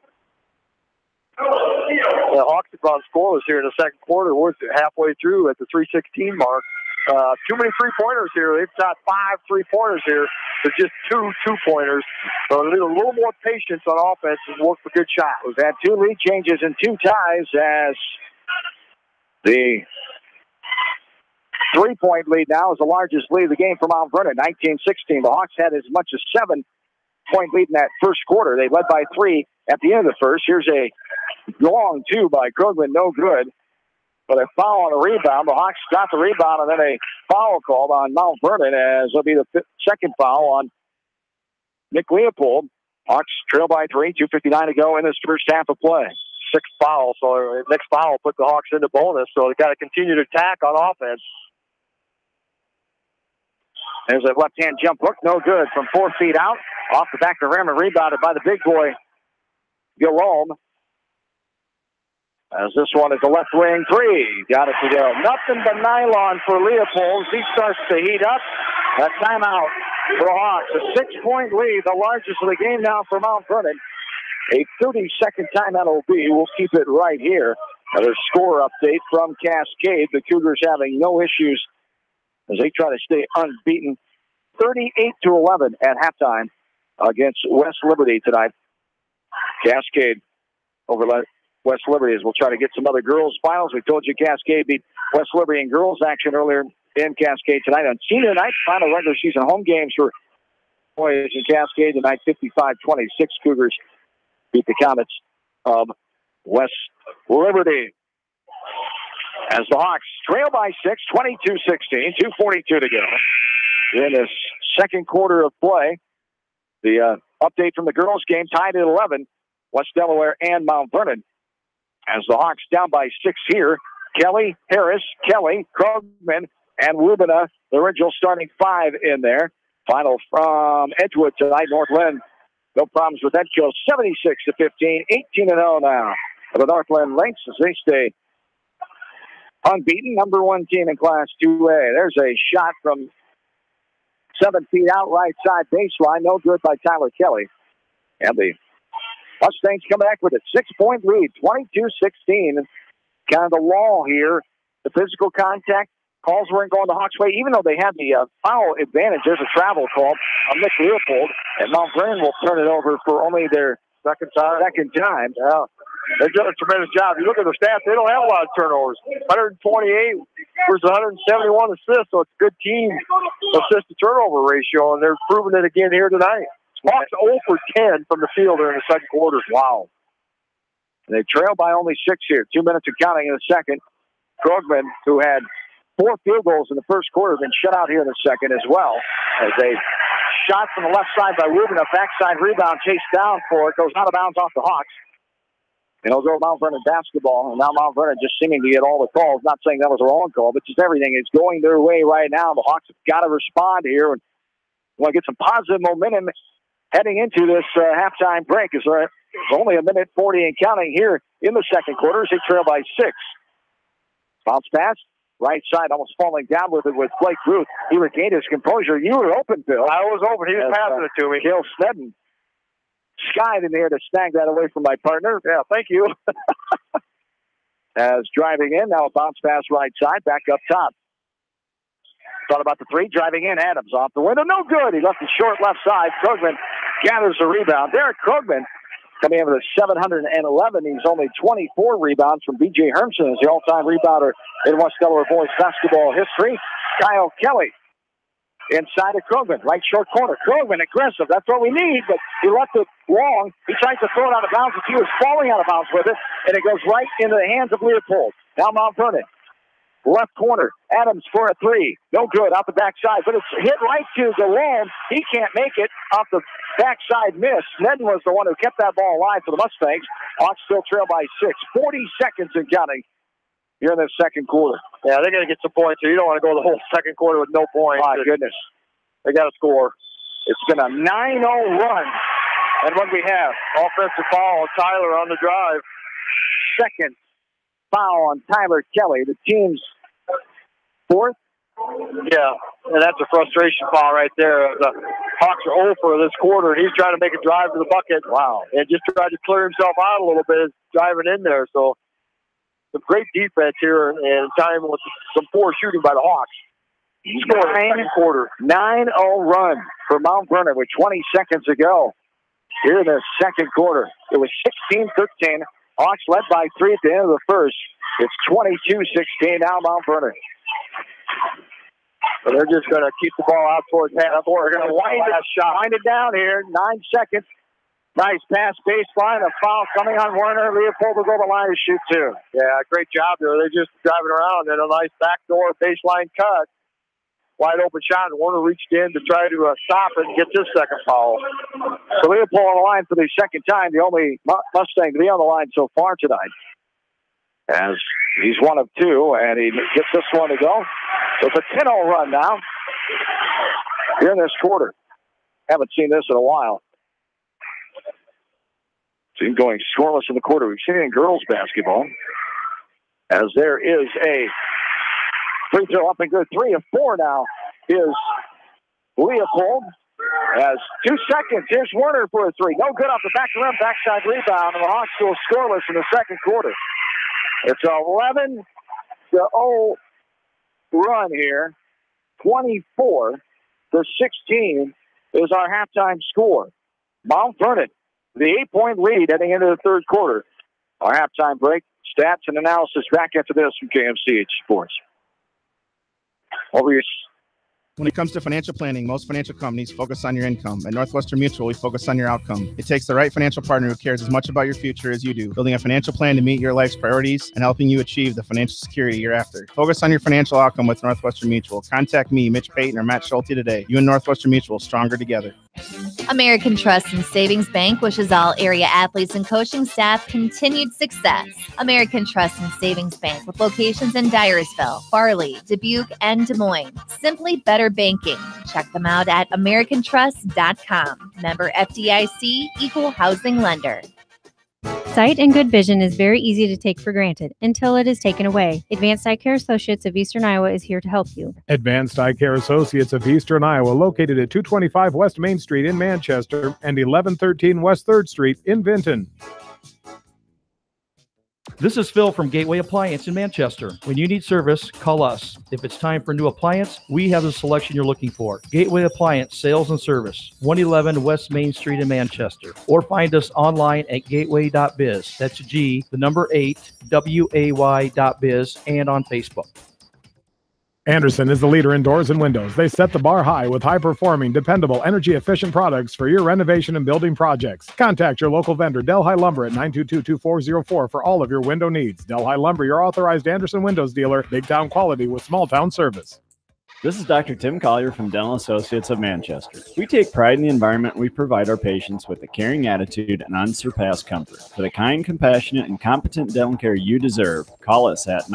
[SPEAKER 2] The Hawks have gone scoreless here in the second quarter. We're halfway through at the 3:16 mark. Too many three-pointers here. They've shot 5 three-pointers here. There's just 2 two-pointers. So they need a little more patience on offense and work for good shots.
[SPEAKER 1] We've had 2 lead changes and 2 ties as the 3-point lead now is the largest lead of the game for Mount Vernon, 19-16. The Hawks had as much as 7-point lead in that first quarter. They led by 3 at the end of the first. Here's a long 2 by Krugman, no good. But a foul on a rebound. The Hawks got the rebound, and then a foul called on Mount Vernon, as it'll be the second foul on Nick Leopold. Hawks trail by 3, 2:59 to go in this first half of play.
[SPEAKER 2] 6th foul, so next foul put the Hawks into bonus, so they've got to continue to attack on offense.
[SPEAKER 1] There's a left-hand jump hook, no good, from 4 feet out, off the back of the rim, and rebounded by the big boy, Gilome. As this one is a left wing 3. Got it to go. Nothing but nylon for Leopold. He starts to heat up. A timeout for the Hawks. A 6-point lead, the largest of the game now for Mount Vernon. A 30-second timeout will be. We'll keep it right here. Another score update from Cascade. The Cougars having no issues as they try to stay unbeaten. 38-11 at halftime against West Liberty tonight. Cascade over West Liberty as we'll try to get some other girls finals. We told you Cascade beat West Liberty in girls action earlier in Cascade tonight. On senior night, final regular season home games for boys in Cascade tonight, 55-26. Cougars beat the Comets of West Liberty. As the Hawks trail by 6, 22-16, 2:42 to go in this second quarter of play. The update from the girls game, tied at 11, West Delaware and Mount Vernon. As the Hawks down by 6 here, Kelly, Harris, Kelly, Krugman, and Rubina, the original starting 5 in there. Final from Edgewood tonight, Northland. No problems with that kill. 76-15, 18-0 now for the Northland Lynx as they stay unbeaten. Number 1 team in Class 2A. There's a shot from 7 feet out, right side baseline. No good by Tyler Kelly. And the Mustangs come back with a 6-point lead, 22-16. Kind of the law here. The physical contact calls weren't going the Hawks' way, even though they had the foul advantage. There's a travel call on Nick Leopold, and Mount Vernon will turn it over for only their second time.
[SPEAKER 2] Yeah. They've done a tremendous job. You look at the stats, they don't have a lot of turnovers. 128 versus 171 assists, so it's a good team assist-to-turnover ratio, and they're proving it again here tonight. Hawks 0 for 10 from the field during the second quarter.
[SPEAKER 1] Wow. They trail by only 6 here. 2 minutes of counting in the second. Krugman, who had 4 field goals in the first quarter, has been shut out here in the second as well. As a shot from the left side by Rubin, a backside rebound chased down for it. Goes out of bounds off the Hawks. And it'll go Mount Vernon basketball. And now Mount Vernon just seeming to get all the calls. Not saying that was a wrong call, but just everything is going their way right now. The Hawks have got to respond here and want to get some positive momentum heading into this halftime break. Is there only 1:40 and counting here in the second quarter as they trail by 6. Bounce pass. Right side, almost falling down with it with Blake Ruth. He regained his composure. You were open, Bill.
[SPEAKER 2] I was open. He was passing it to me.
[SPEAKER 1] Gil Snedden skied in the air to snag that away from my partner.
[SPEAKER 2] Yeah, thank you.
[SPEAKER 1] As driving in, now a bounce pass right side, back up top. Thought about the three, driving in, Adams off the window. No good. He left the short left side. Krugman gathers the rebound. Derek Krugman coming in with a 711. He's only 24 rebounds from B.J. Hermson as the all-time rebounder in West Delaware boys basketball history. Kyle Kelly inside of Krugman, right short corner. Krugman aggressive. That's what we need, but he left it long. He tried to throw it out of bounds, but he was falling out of bounds with it, and it goes right into the hands of Leopold. Now Mount Vernon. Left corner, Adams for a three. No good, out the backside, but it's hit right to Galone. He can't make it off the backside miss. Snedden was the one who kept that ball alive for the Mustangs. Hawks still trail by 6. 40 seconds and counting here in the second quarter.
[SPEAKER 2] Yeah, they're going to get some points here. You don't want to go the whole second quarter with no points.
[SPEAKER 1] My goodness.
[SPEAKER 2] They got to score.
[SPEAKER 1] It's been a 9-0 run.
[SPEAKER 2] And what we have, offensive foul on Tyler on the drive.
[SPEAKER 1] Second foul on Tyler Kelly, the team's fourth.
[SPEAKER 2] Yeah, and that's a frustration foul right there. The Hawks are 0 for this quarter, and he's trying to make a drive to the bucket.
[SPEAKER 1] Wow.
[SPEAKER 2] And just tried to clear himself out a little bit, driving in there. So some great defense here, and time with some poor shooting by the Hawks. He scored second quarter.
[SPEAKER 1] 9-0 run for Mount Vernon with 20 seconds to go here in the second quarter. It was 16-13. Hawks led by 3 at the end of the first. It's 22-16 now Mount Vernon.
[SPEAKER 2] So they're just going to keep the ball out towards half.
[SPEAKER 1] They're going to wind it down here. 9 seconds. Nice pass baseline. A foul coming on Werner. Leopold will go to the line to shoot two.
[SPEAKER 2] Yeah, great job there. They're just driving around and a nice backdoor baseline cut. Wide open shot, and Werner reached in to try to stop it and get his second foul.
[SPEAKER 1] So Leopold on the line for the second time, the only Mustang to be on the line so far tonight. As he's one of 2, and he gets this one to go. So it's a 10-0 run now here in this quarter. Haven't seen this in a while. Team going scoreless in the quarter. We've seen it in girls basketball. As there is a free throw up and good. 3 of 4 now is Leopold. As 2 seconds. Here's Werner for a 3. No good off the back of the rim. Backside rebound. And the Hawks still scoreless in the second quarter. It's an 11-0 run here. 24-16 is our halftime score. Mount Vernon, the 8-point lead heading into the third quarter. Our halftime break. Stats and analysis back after this from KMCH Sports. Over your.
[SPEAKER 8] When it comes to financial planning, most financial companies focus on your income. At Northwestern Mutual, we focus on your outcome. It takes the right financial partner who cares as much about your future as you do, building a financial plan to meet your life's priorities and helping you achieve the financial security you're after. Focus on your financial outcome with Northwestern Mutual. Contact me, Mitch Payton, or Matt Schulte today. You and Northwestern Mutual, stronger together.
[SPEAKER 9] American Trust and Savings Bank wishes all area athletes and coaching staff continued success. American Trust and Savings Bank with locations in Dyersville, Farley, Dubuque, and Des Moines. Simply better banking. Check them out at americantrust.com. Member FDIC, equal housing lender.
[SPEAKER 10] Sight and good vision is very easy to take for granted until it is taken away. Advanced Eye Care Associates of Eastern Iowa is here to help you.
[SPEAKER 11] Advanced Eye Care Associates of Eastern Iowa, located at 225 West Main Street in Manchester and 1113 West 3rd Street in Vinton.
[SPEAKER 12] This is Phil from Gateway Appliance in Manchester. When you need service, call us. If it's time for a new appliance, we have the selection you're looking for. Gateway Appliance Sales and Service, 111 West Main Street in Manchester. Or find us online at gateway.biz. That's G, the number 8, WAY.biz, and on Facebook.
[SPEAKER 11] Anderson is the leader in doors and windows. They set the bar high with high-performing, dependable, energy-efficient products for your renovation and building projects. Contact your local vendor, Delhi Lumber, at 922-2404 for all of your window needs. Delhi Lumber, your authorized Anderson Windows dealer, big-town quality with small-town service.
[SPEAKER 13] This is Dr. Tim Collier from Dental Associates of Manchester. We take pride in the environment we provide our patients with a caring attitude and unsurpassed comfort. For the kind, compassionate, and competent dental care you deserve, call us at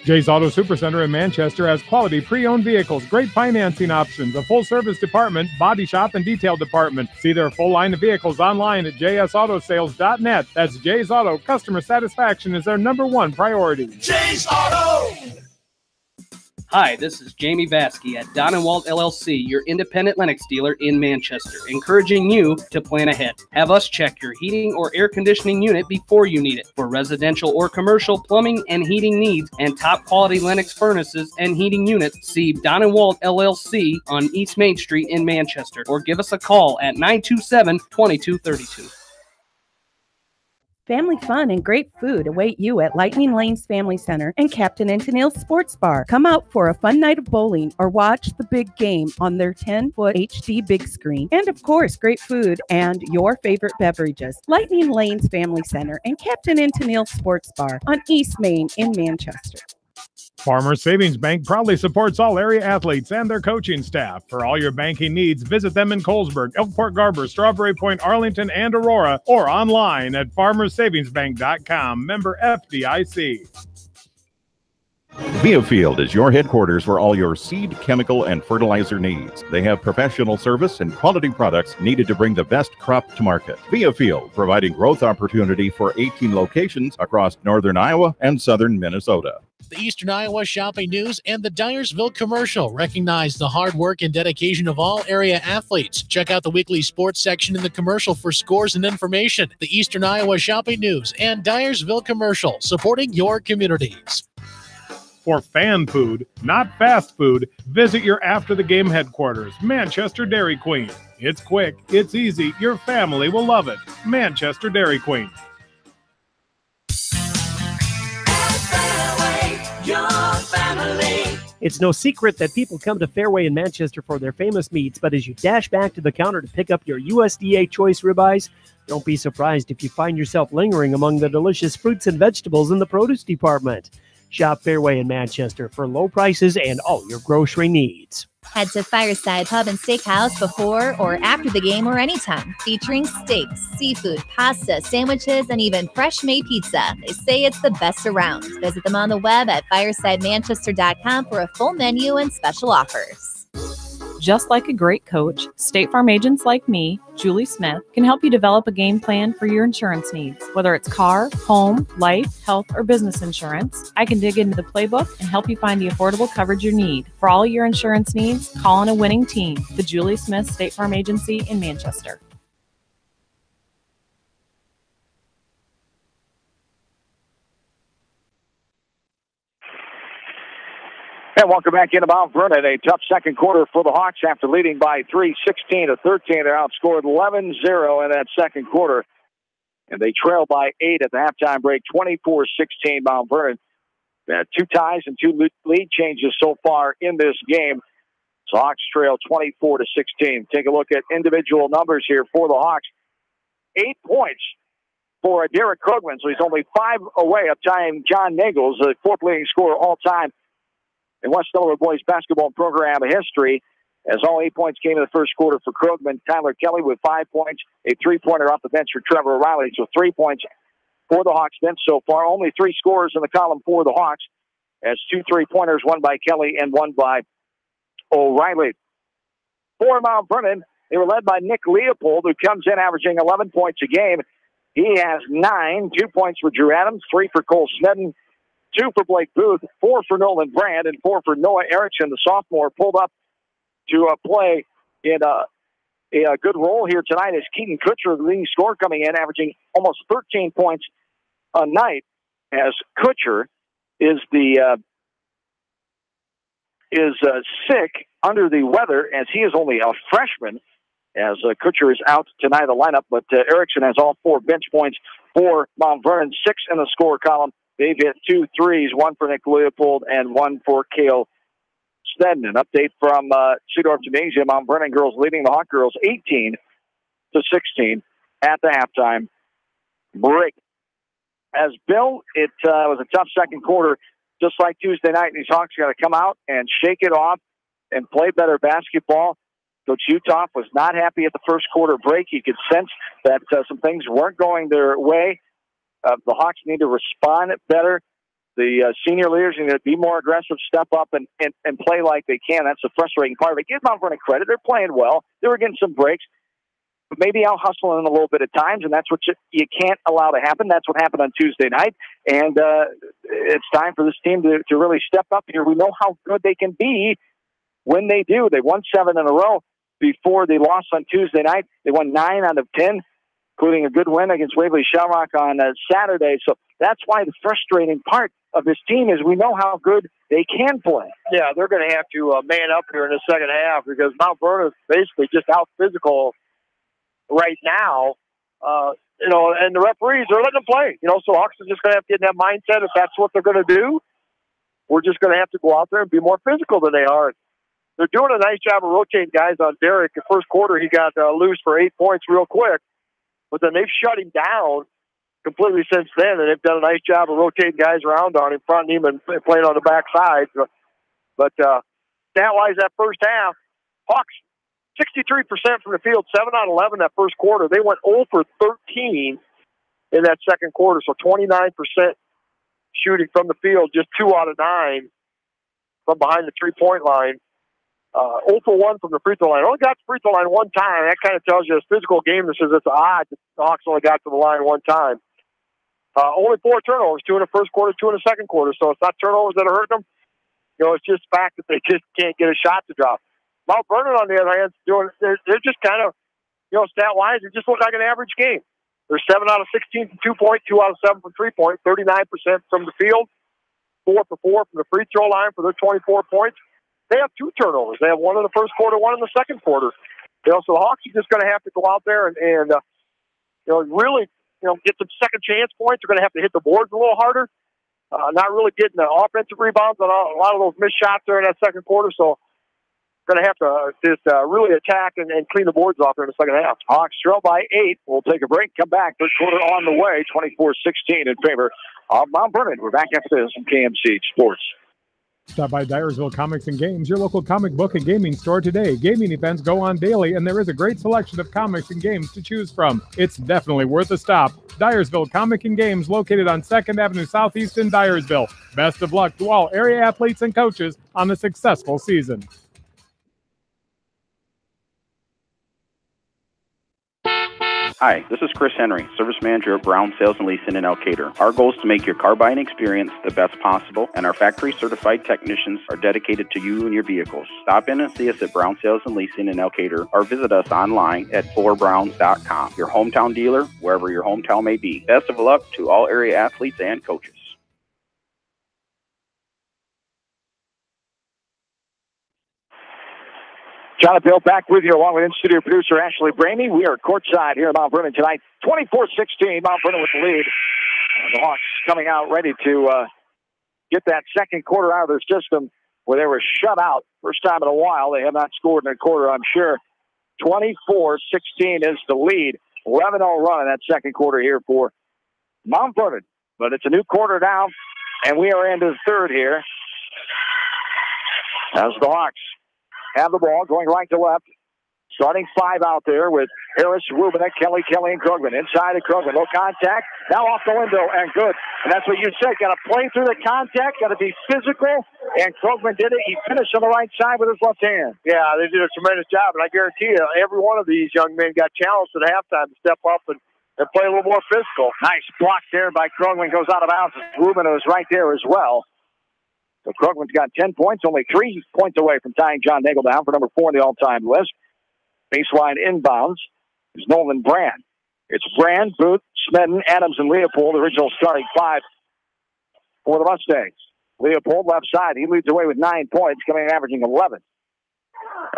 [SPEAKER 11] Jay's Auto Supercenter in Manchester has quality pre-owned vehicles, great financing options, a full-service department, body shop, and detail department. See their full line of vehicles online at jsautosales.net. That's Jay's Auto. Customer satisfaction is their #1 priority.
[SPEAKER 14] Jay's Auto!
[SPEAKER 15] Hi, this is Jamie Vasky at Don & Walt LLC, your independent Lennox dealer in Manchester, encouraging you to plan ahead. Have us check your heating or air conditioning unit before you need it. For residential or commercial plumbing and heating needs and top quality Lennox furnaces and heating units, see Don & Walt LLC on East Main Street in Manchester, or give us a call at 927-2232.
[SPEAKER 16] Family fun and great food await you at Lightning Lanes Family Center and Captain and Tennille's Sports Bar. Come out for a fun night of bowling or watch the big game on their 10-foot HD big screen. And of course, great food and your favorite beverages. Lightning Lanes Family Center and Captain and Tennille's Sports Bar on East Main in Manchester.
[SPEAKER 11] Farmers Savings Bank proudly supports all area athletes and their coaching staff. For all your banking needs, visit them in Colesburg, Elkport Garber, Strawberry Point, Arlington, and Aurora, or online at farmersavingsbank.com. Member FDIC.
[SPEAKER 17] Viafield is your headquarters for all your seed, chemical, and fertilizer needs. They have professional service and quality products needed to bring the best crop to market. Viafield, providing growth opportunity for 18 locations across northern Iowa and southern Minnesota.
[SPEAKER 5] The Eastern Iowa Shopping News and the Dyersville Commercial recognize the hard work and dedication of all area athletes. Check out the weekly sports section in the commercial for scores and information. The Eastern Iowa Shopping News and Dyersville Commercial, supporting your communities.
[SPEAKER 11] For fan food, not fast food, visit your after-the-game headquarters, Manchester Dairy Queen. It's quick, it's easy, your family will love it. Manchester Dairy Queen.
[SPEAKER 18] It's no secret that people come to Fairway in Manchester for their famous meats, but as you dash back to the counter to pick up your USDA choice ribeyes, don't be surprised if you find yourself lingering among the delicious fruits and vegetables in the produce department. Shop Fairway in Manchester for low prices and all your grocery needs.
[SPEAKER 9] Head to Fireside Pub and Steakhouse before or after the game or anytime, featuring steaks, seafood, pasta, sandwiches, and even fresh-made pizza. They say it's the best around. Visit them on the web at firesidemanchester.com for a full menu and special offers.
[SPEAKER 19] Just like a great coach, State Farm agents like me, Julie Smith, can help you develop a game plan for your insurance needs. Whether it's car, home, life, health, or business insurance, I can dig into the playbook and help you find the affordable coverage you need. For all your insurance needs, call on a winning team. The Julie Smith State Farm Agency in Manchester.
[SPEAKER 1] And welcome back into Mount Vernon. A tough second quarter for the Hawks after leading by 3, 16-13. They're outscored 11-0 in that second quarter. And they trail by 8 at the halftime break, 24-16 Mount Vernon. They had 2 ties and 2 lead changes so far in this game. So Hawks trail 24-16. Take a look at individual numbers here for the Hawks. 8 points for Derek Krugman. So he's only 5 away of tying John Nagels, the 4th leading scorer all time in West Delaware boys basketball program history, as all 8 points came in the first quarter for Krugman. Tyler Kelly with 5 points, a 3-pointer off the bench for Trevor O'Reilly. So 3 points for the Hawks bench so far. Only 3 scorers in the column for the Hawks, as 2 3-pointers, one by Kelly and one by O'Reilly. For Mount Vernon, they were led by Nick Leopold, who comes in averaging 11 points a game. He has 9, 2 points for Drew Adams, 3 for Cole Snedden, 2 for Blake Booth, 4 for Nolan Brand, and 4 for Noah Erickson, the sophomore, pulled up to play in a good role here tonight as Keaton Kutcher, the leading scorer, coming in, averaging almost 13 points a night, as Kutcher is sick, under the weather, as he is only a freshman, as Kutcher is out tonight of the lineup, but Erickson has all 4 bench points for Mount Vernon, 6 in the score column. They've hit 2 threes, 1 for Nick Leopold and 1 for Cale Snedden. An update from Seedorf Gymnasium. Mount Vernon girls leading the Hawk girls 18-16 at the halftime break. As Bill, it was a tough second quarter, just like Tuesday night. These Hawks got to come out and shake it off and play better basketball. Coach Uthoff was not happy at the first quarter break. He could sense that some things weren't going their way. The Hawks need to respond better. The senior leaders need to be more aggressive, step up, and play like they can. That's the frustrating part of it. Give Mount Vernon credit. They're playing well. They were getting some breaks. But maybe out hustling a little bit at times, and that's what you can't allow to happen. That's what happened on Tuesday night. And it's time for this team to really step up here. We know how good they can be when they do. They won 7 in a row before they lost on Tuesday night. They won 9 out of 10, including a good win against Waverly Shamrock on Saturday. So that's why the frustrating part of this team is we know how good they can play.
[SPEAKER 2] Yeah, they're going to have to man up here in the second half because Mount Vernon is basically just out physical right now. And the referees are letting them play. So Hawks are just going to have to get in that mindset. If that's what they're going to do, we're just going to have to go out there and be more physical than they are. They're doing a nice job of rotating guys on Derek. The first quarter, he got loose for 8 points real quick, but then they've shut him down completely since then, and they've done a nice job of rotating guys around on him, fronting him, and playing on the backside. But stat-wise, that first half, Hawks 63% from the field, 7 out of 11 that first quarter. They went 0 for 13 in that second quarter, so 29% shooting from the field, just 2 out of 9 from behind the three-point line. 0 for 1 from the free throw line. Only got to the free throw line one time. That kind of tells you it's physical game that says it's odd that the Hawks only got to the line one time. Only 4 turnovers, 2 in the first quarter, 2 in the second quarter. So it's not turnovers that are hurting them. It's just the fact that they just can't get a shot to drop. Mount Vernon, on the other hand, they're just kind of, stat-wise, it just looks like an average game. They're 7 out of 16 from 2-point, 2 out of 7 from 3-point, 39% from the field, 4 for 4 from the free throw line for their 24 points. They have 2 turnovers. They have 1 in the first quarter, 1 in the second quarter. So the Hawks are just going to have to go out there and really, get some second chance points. They're going to have to hit the boards a little harder. Not really getting the offensive rebounds on a lot of those missed shots there in that second quarter. So going to have to just really attack and clean the boards off there in the second half.
[SPEAKER 1] Hawks trail by 8. We'll take a break, come back. Third quarter on the way, 24-16 in favor of Mount Vernon. We're back after this from KMC Sports.
[SPEAKER 11] Stop by Dyersville Comics and Games, your local comic book and gaming store today. Gaming events go on daily, and there is a great selection of comics and games to choose from. It's definitely worth a stop. Dyersville Comic and Games, located on 2nd Avenue Southeast in Dyersville. Best of luck to all area athletes and coaches on a successful season.
[SPEAKER 14] Hi, this is Chris Henry, Service Manager of Brown Sales and Leasing in Elkader. Our goal is to make your car buying experience the best possible, and our factory-certified technicians are dedicated to you and your vehicles. Stop in and see us at Brown Sales and Leasing in Elkader, or visit us online at forbrowns.com. Your hometown dealer, wherever your hometown may be. Best of luck to all area athletes and coaches.
[SPEAKER 1] Jonathan Bill back with you along with in-studio producer Ashley Bramey. We are courtside here at Mount Vernon tonight. 24-16, Mount Vernon with the lead. The Hawks coming out ready to get that second quarter out of their system where they were shut out. First time in a while. They have not scored in a quarter, I'm sure. 24-16 is the lead. 11-0 run in that second quarter here for Mount Vernon. But it's a new quarter now, and we are into the third here. As the Hawks have the ball going right to left. Starting 5 out there with Harris, Rubinek, Kelly, and Krugman. Inside of Krugman, no contact. Now off the window, and good. And that's what you said. Got to play through the contact. Got to be physical. And Krugman did it. He finished on the right side with his left hand.
[SPEAKER 2] Yeah, they did a tremendous job. And I guarantee you, every one of these young men got challenged at halftime to step up and play a little more physical.
[SPEAKER 1] Nice block there by Krugman. Goes out of bounds. Rubin was right there as well. So Krugman's got 10 points, only 3 points away from tying John Nagel down for number 4 on the all-time list. Baseline inbounds is Nolan Brand. It's Brand, Booth, Smedden, Adams, and Leopold, the original starting 5 for the Mustangs. Leopold left side. He leads away with 9 points, coming in averaging 11.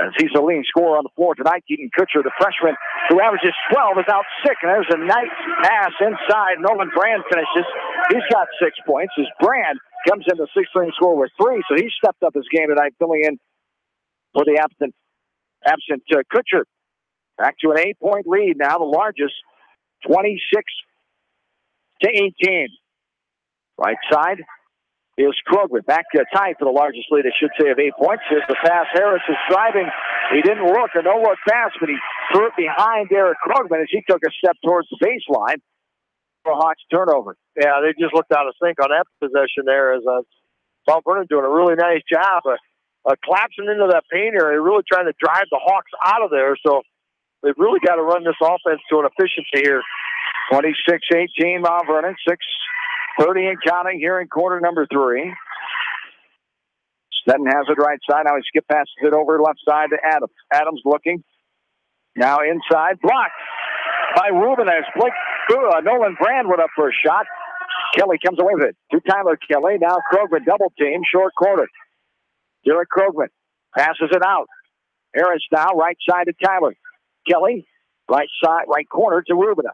[SPEAKER 1] As he's the leading scorer on the floor tonight, Keaton Kutcher, the freshman, who averages 12, is out sick. And there's a nice pass inside. Nolan Brand finishes. He's got 6 points. As Brand comes in the sixth leading scorer with 3, so he stepped up his game tonight, filling in for the absent Kutcher. Back to an 8-point lead now, the largest, 26-18. Right side is Krugman. Back tied for the largest lead, I should say, of 8 points. Here's the pass. Harris is driving. He didn't look, a no-look pass, but he threw it behind Derek Krugman as he took a step towards the baseline. for a Hawks turnover.
[SPEAKER 2] Yeah, they just looked out of sync on that possession there as Mount Vernon doing a really nice job of collapsing into that paint area, really trying to drive the Hawks out of there. So they've really got to run this offense to an efficiency here.
[SPEAKER 1] 26-18 Mount Vernon, 6:30 and counting here in quarter number 3. Stetton has it right side. Now he skip passes it over left side to Adams. Adams looking. Now inside. Blocked by Rubin as Nolan Brand went up for a shot. Kelly comes away with it to Tyler Kelly. Now Krogman double team, short corner. Derek Krogman passes it out. Harris now right side to Tyler. Kelly, right side, right corner to Rubin.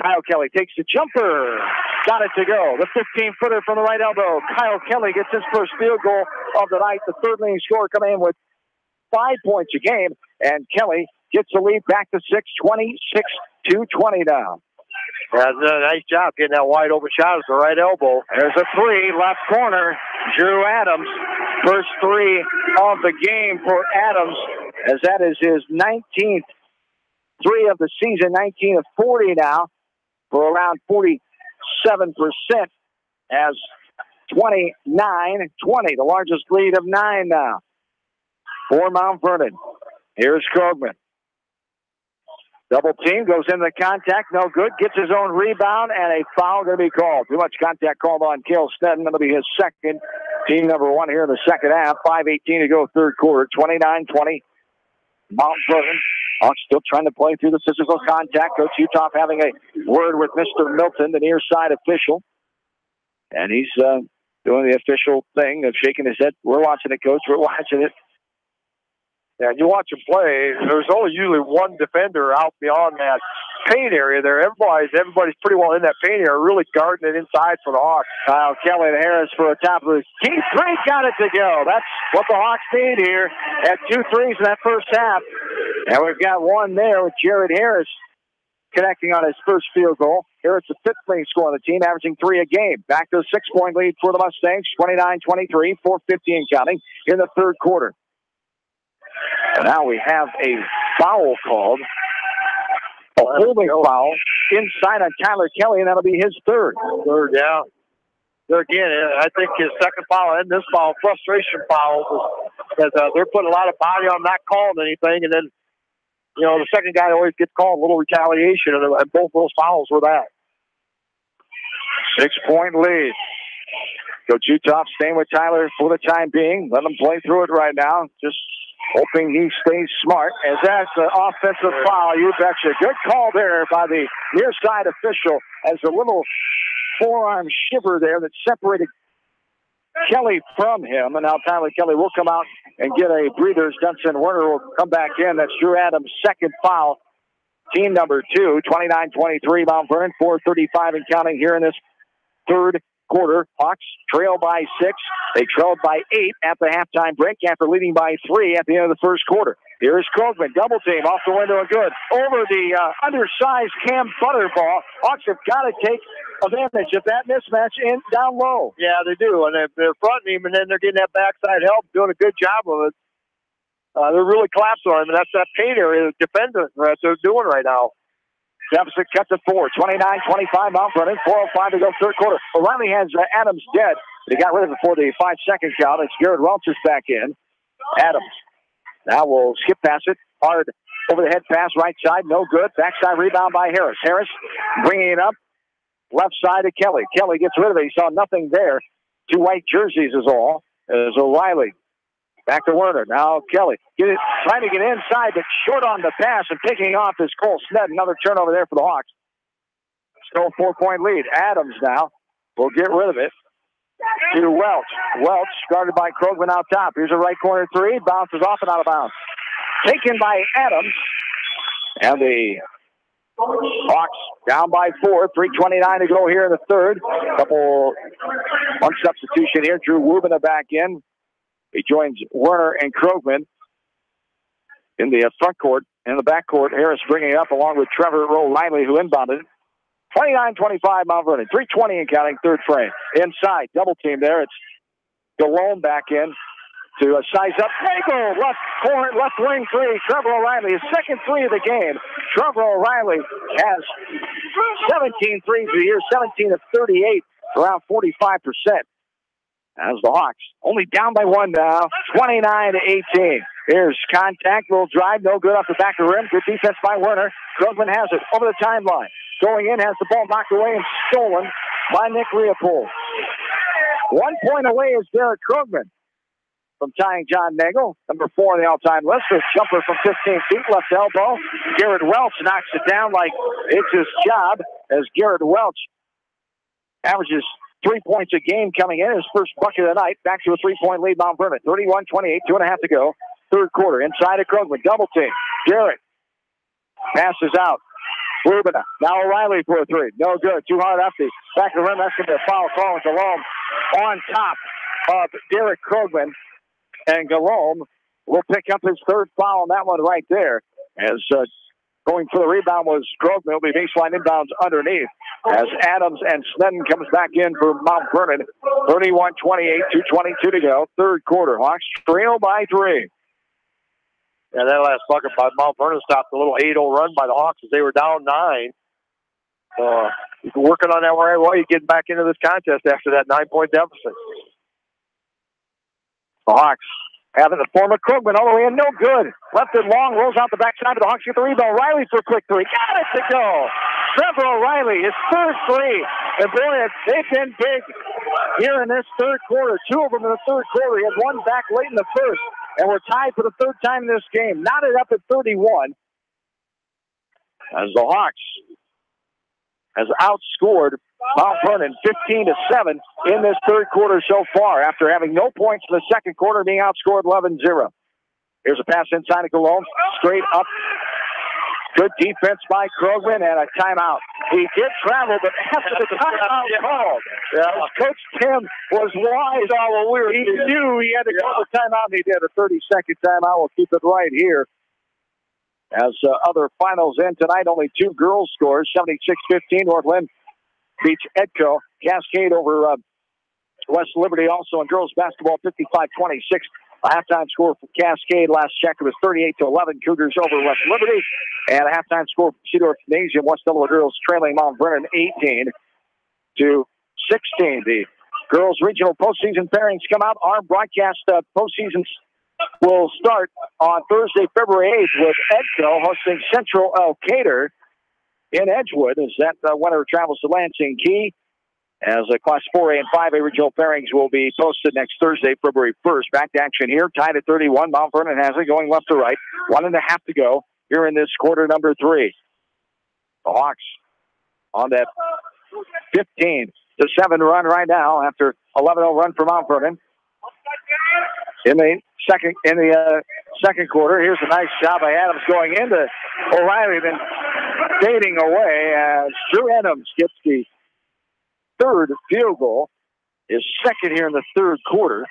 [SPEAKER 1] Kyle Kelly takes the jumper. Got it to go. The 15-footer from the right elbow. Kyle Kelly gets his first field goal of the night. The third leading scorer coming in with 5 points a game. And Kelly gets the lead back to 6, 26-20 now.
[SPEAKER 2] That's a nice job getting that wide open shot at the right elbow.
[SPEAKER 1] There's a 3, left corner. Drew Adams. First 3 of the game for Adams, as that is his 19th 3 of the season, 19 of 40 now, for around 47%, as 29-20, the largest lead of 9 now for Mount Vernon. Here's Krogman. Double team, goes into the contact, no good, gets his own rebound, and a foul going to be called. Too much contact called on Cale Stetton. That'll be his second, team number 1 here in the second half. 5:18 to go, third quarter, 29-20. Mount Vernon. Hawks still trying to play through the physical contact. Coach Utah having a word with Mr. Milton, the near side official. And he's doing the official thing of shaking his head. We're watching it, Coach. We're watching it.
[SPEAKER 2] Yeah, you watch him play, there's only usually one defender out beyond that paint area there. Everybody's pretty well in that paint area, really guarding it inside for the Hawks.
[SPEAKER 1] Kyle Kelly and Harris for a top of the key 3, got it to go. That's what the Hawks need here. Had 2 threes in that first half. And we've got one there with Jared Harris connecting on his first field goal. Harris, the 5th leading scorer on the team, averaging 3 a game. Back to a 6-point lead for the Mustangs, 29-23, 4:50 and counting in the third quarter. And now we have a foul called. A holding foul inside on Tyler Kelly, and that'll be his third.
[SPEAKER 2] Yeah. There again, I think his second foul and this foul, frustration foul, because they're putting a lot of body on not calling anything, and then, you know, the second guy always gets called a little retaliation, and both those fouls were that.
[SPEAKER 1] 6-point lead. Coach Utah staying with Tyler for the time being. Let him play through it right now. Just hoping he stays smart, as that's an offensive foul. You betcha. Good call there by the near side official, as a little forearm shiver there that separated Kelly from him. And now Tyler Kelly will come out and get a breather. As Dunson Werner will come back in. That's Drew Adams' second foul. Team number 2, 29-23, Mount Vernon, 4:35 and counting here in this third quarter. Hawks trail by 6. They trailed by 8 at the halftime break after leading by 3 at the end of the first quarter. Here is Krogman, double team off the window and good. Over the undersized Cam Butterball. Hawks have got to take advantage of that mismatch in down low.
[SPEAKER 2] Yeah, they do, and they're fronting him, and then they're getting that backside help, doing a good job of it. They're really collapsing on him, and that's that paint area, the defender that they're doing right now.
[SPEAKER 1] Deficit cut to 4, 29-25 Mount Vernon, 4:05 to go third quarter. O'Reilly has Adams dead. They got rid of it for the 5-second count. It's Garrett Welch is back in. Adams now will skip past it. Hard over the head pass, right side, no good. Backside rebound by Harris. Harris bringing it up. Left side to Kelly. Kelly gets rid of it. He saw nothing there. 2 white jerseys is all. As O'Reilly. Back to Werner. Now Kelly trying to get inside, but short on the pass, and picking off is Cole Sned. Another turnover there for the Hawks. Still a 4-point lead. Adams now will get rid of it to Welch. Welch guarded by Krogman out top. Here's a right corner 3. Bounces off and out of bounds. Taken by Adams. And the Hawks down by 4. 3:29 to go here in the third. One substitution here. Drew Wubina back in. He joins Werner and Krogman in the front court. In the back court, Harris bringing it up along with Trevor O'Reilly, who inbounded. 29-25 Mount Vernon. 3:20 and counting, third frame. Inside, double team there. It's Delone back in. to size up. Nagel, left corner, left wing three. Trevor O'Reilly, his second three of the game. Trevor O'Reilly has 17 threes of the year, 17 of 38, around 45%. As the Hawks only down by one now, 29-18. Here's contact, little drive, no good off the back of the rim. Good defense by Werner. Krugman has it over the timeline. Going in, has the ball knocked away and stolen by Nick Leopold. 1 point away is Derek Krugman from tying John Nagel, number 4 on the all-time list. A jumper from 15 feet, left elbow. Garrett Welch knocks it down like it's his job, as Garrett Welch averages 3 points a game coming in. His first bucket of the night. Back to a 3-point lead, Mount Vernon. 31-28, 2.5 to go. Third quarter. Inside of Krugman. Double team. Garrett passes out. Rubina. Now O'Reilly for a three. No good. Too hard up the back of the rim. That's going to be a foul call. And Galome on top of Derek Krugman. And Galome will pick up his third foul on that one right there. As going for the rebound was Krugman. It'll be baseline inbounds underneath. As Adams and Snedden comes back in for Mount Vernon. 31-28, 2:22 to go. Third quarter. Hawks trail by 3.
[SPEAKER 2] And that last bucket by Mount Vernon stopped a little 8-0 run by the Hawks as they were down 9. You've been working on that right away. You get back into this contest after that 9-point deficit.
[SPEAKER 1] The Hawks having the former Krugman all the way in, no good. Left it long, rolls out the backside, but the Hawks get the rebound. Riley for a quick three. Got it to go. Trevor O'Reilly, his third three. And boy, they've been big here in this third quarter. 2 of them in the third quarter. He had one back late in the first. And we're tied for the third time in this game. Knotted up at 31. As the Hawks has outscored Mount Vernon 15-7 in this third quarter so far, after having no points in the second quarter, being outscored 11-0. Here's a pass inside of Galone, straight up. Good defense by Krugman and a timeout. He did travel, but after the timeout called, Coach Tim was wise. He knew he had to call the timeout, and he did. A 30-second timeout. We'll keep it right here. As other finals end tonight, only 2 girls scores, 76-15. North Lynn beats Edco. Cascade over West Liberty also in girls basketball, 55-26. A halftime score for Cascade last check, it was 38-11. Cougars over West Liberty. And a halftime score for Cedar Gymnasium, West Delaware girls trailing Mount Vernon 18-16. The girls regional postseason pairings come out. Our broadcast postseason will start on Thursday, February 8th with Edco hosting Central Elkader in Edgewood as that winner travels to Lansing Key. As Class 4A and 5A regional pairings will be posted next Thursday, February 1st. Back to action here, tied at 31. Mount Vernon has it going left to right. 1.5 to go here in this quarter number 3. The Hawks on that 15-7 run right now after 11-0 run for Mount Vernon. In the second quarter, here's a nice job by Adams going into O'Reilly, then fading away as Drew Adams gets the third field goal, his second here in the third quarter.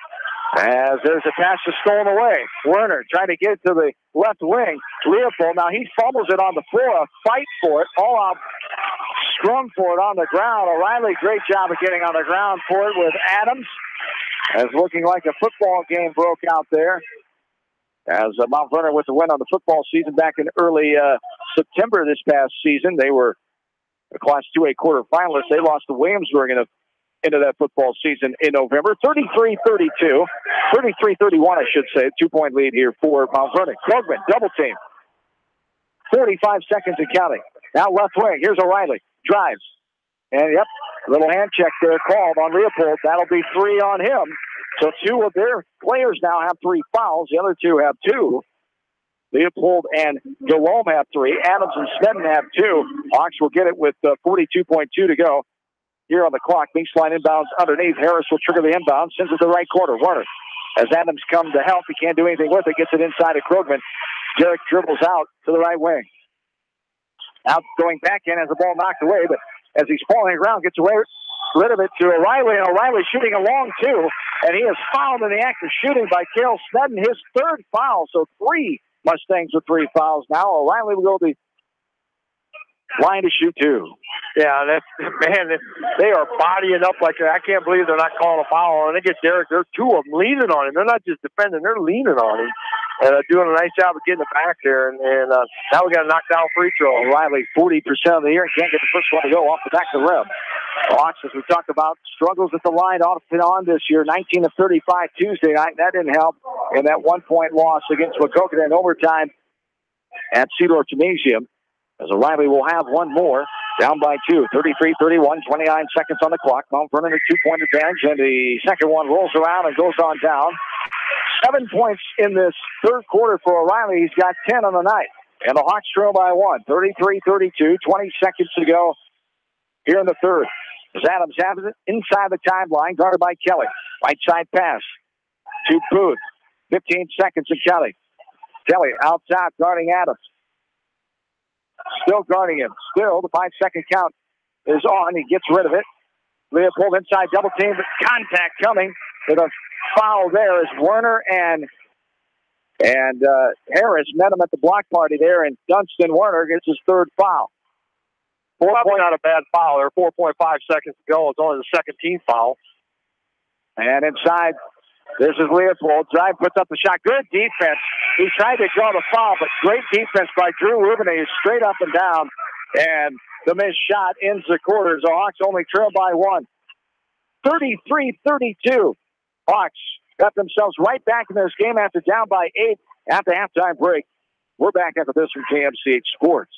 [SPEAKER 1] As there's a pass that's stolen away. Werner trying to get it to the left wing. Leopold, now he fumbles it on the floor. A fight for it. All out scrum for it on the ground. O'Reilly, great job of getting on the ground for it with Adams. As looking like a football game broke out there. As Mount Vernon with the win on the football season back in early September this past season. They were a Class 2A quarterfinalists. They lost to Williamsburg into that football season in November. 33-32. 33-31, I should say. 2-point lead here for Mount Vernon. Krugman, double team. 45 seconds and counting. Now left wing. Here's O'Reilly. Drives. And, yep, a little hand check there called on Leopold. That'll be 3 on him. So 2 of their players now have 3 fouls. The other 2 have 2. Leopold and Galome have 3. Adams and Snedden have 2. Hawks will get it with 42.2 to go here on the clock. Baseline inbounds underneath. Harris will trigger the inbound. Sends it to the right corner. Werner, as Adams comes to help, he can't do anything with it. Gets it inside of Krugman. Derek dribbles out to the right wing. Out going back in as the ball knocked away, but as he's falling around, gets away rid of it to O'Reilly, and O'Reilly shooting a long 2, and he is fouled in the act of shooting by Cale Snedden, his 3rd foul. So 3 Mustangs with 3 fouls. Now O'Reilly will go the line to shoot two.
[SPEAKER 2] Yeah, they are bodying up like I can't believe they're not calling a foul. And they get Derek, there's two of them leaning on him. They're not just defending, they're leaning on him. And doing a nice job of getting it back there. And now we got a knockdown free throw.
[SPEAKER 1] O'Reilly, 40% of the year, can't get the first one to go off the back of the rim. Hawks, as we talked about, struggles at the line off and on this year. 19 of 35 Tuesday night. That didn't help in that 1-point loss against Waukegan in overtime at Cedar Gymnasium. As O'Reilly will have one more. Down by 2, 33-31, 29 seconds on the clock. Mount Vernon a 2-point advantage, and the second one rolls around and goes on down. 7 points in this third quarter for O'Reilly. He's got 10 on the night. And the Hawks trail by 1, 33-32, 20 seconds to go here in the third. As Adams has it inside the timeline, guarded by Kelly. Right side pass to Booth. 15 seconds to Kelly. Kelly outside guarding Adams. Still guarding him. Still, the 5-second count is on. He gets rid of it. Leopold inside double team. Contact coming with a foul there as Werner and Harris met him at the block party there, and Dunstan Werner gets his third foul.
[SPEAKER 2] Probably not a bad foul there. 4.5 seconds to go. It's only the second team foul.
[SPEAKER 1] And inside, this is Leopold. Drive puts up the shot. Good defense. He tried to draw the foul, but great defense by Drew Rubin. He's straight up and down. And the missed shot ends the quarter. The Hawks only trail by 1. 33-32. Hawks got themselves right back in this game after down by 8 at the halftime break. We're back after this from KMCH Sports.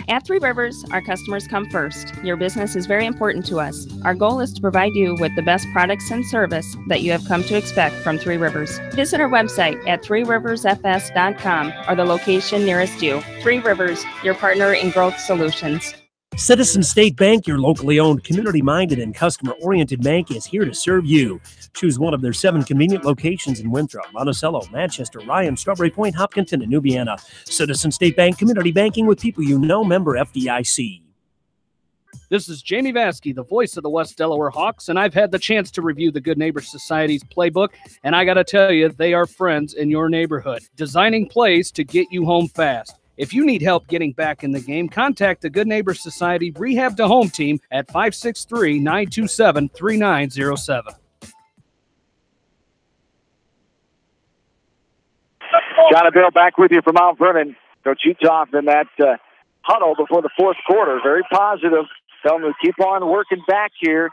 [SPEAKER 20] At Three Rivers, our customers come first. Your business is very important to us. Our goal is to provide you with the best products and service that you have come to expect from Three Rivers. Visit our website at threeriversfs.com or the location nearest you. Three Rivers, your partner in growth solutions.
[SPEAKER 18] Citizen State Bank, your locally owned, community-minded, and customer-oriented bank, is here to serve you. Choose one of their 7 convenient locations in Winthrop, Monticello, Manchester, Ryan, Strawberry Point, Hopkinton, and Nubiana. Citizen State Bank, community banking with people you know, member FDIC.
[SPEAKER 15] This is Jamie Vaskey, the voice of the West Delaware Hawks, and I've had the chance to review the Good Neighbor Society's playbook, and I got to tell you, they are friends in your neighborhood, designing plays to get you home fast. If you need help getting back in the game, contact the Good Neighbor Society Rehab to Home team at 563-927-3907.
[SPEAKER 1] John and Bill back with you from Mount Vernon. Coach Uthoff in that huddle before the fourth quarter. Very positive. Tell them to keep on working back here.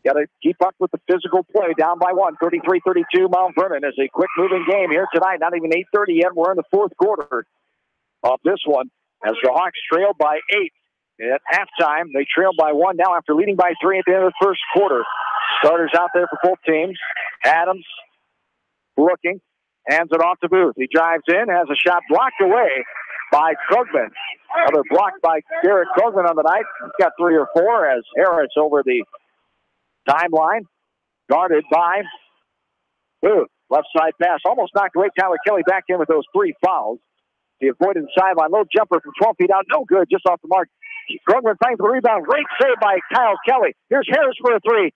[SPEAKER 1] Got to keep up with the physical play. Down by 1, 33-32 Mount Vernon. Is a quick-moving game here tonight. Not even 8:30 yet. We're in the fourth quarter of this one as the Hawks trail by 8 at halftime. They trail by 1 now after leading by 3 at the end of the first quarter. Starters out there for both teams. Adams looking, hands it off to Booth. He drives in, has a shot blocked away by Krugman. Another block by Derek Krugman on the night. He's got 3 or 4 as Harris over the timeline, guarded by Booth. Left side pass, almost knocked away. Tyler Kelly back in with those 3 fouls. He avoided the sideline. Low jumper from 12 feet out. No good. Just off the mark. Krugman finds the rebound. Great save by Kyle Kelly. Here's Harris for a 3.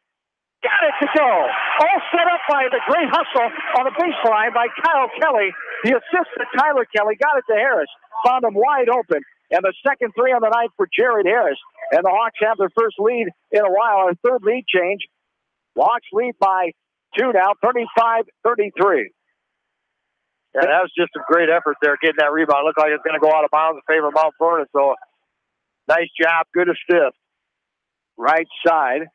[SPEAKER 1] Got it to go. All set up by the great hustle on the baseline by Kyle Kelly. The assist to Tyler Kelly. Got it to Harris. Found him wide open. And the second 3 on the night for Jared Harris. And the Hawks have their first lead in a while. Our third lead change. The Hawks lead by 2 now. 35-33.
[SPEAKER 2] Yeah, that was just a great effort there, getting that rebound. Looked like it's going to go out of bounds in favor of Mount Vernon. So, nice job. Good assist.
[SPEAKER 1] Right side.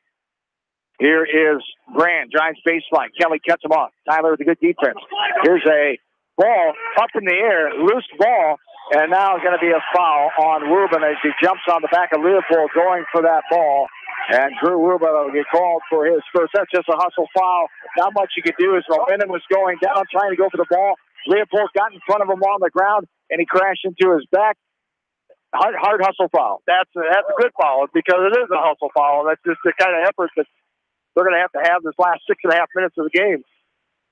[SPEAKER 1] Here is Brand. Drives baseline. Kelly cuts him off. Tyler with a good defense. Here's a ball up in the air. Loose ball. And now it's going to be a foul on Rubin as he jumps on the back of Leopold going for that ball. And Drew Rubin will get called for his first. That's just a hustle foul. Not much you could do as Vernon was going down trying to go for the ball. Leopold got in front of him on the ground, and he crashed into his back. Hard hustle foul.
[SPEAKER 2] That's a good foul because it is a hustle foul. That's just the kind of effort that they're going to have this last 6.5 minutes of the game.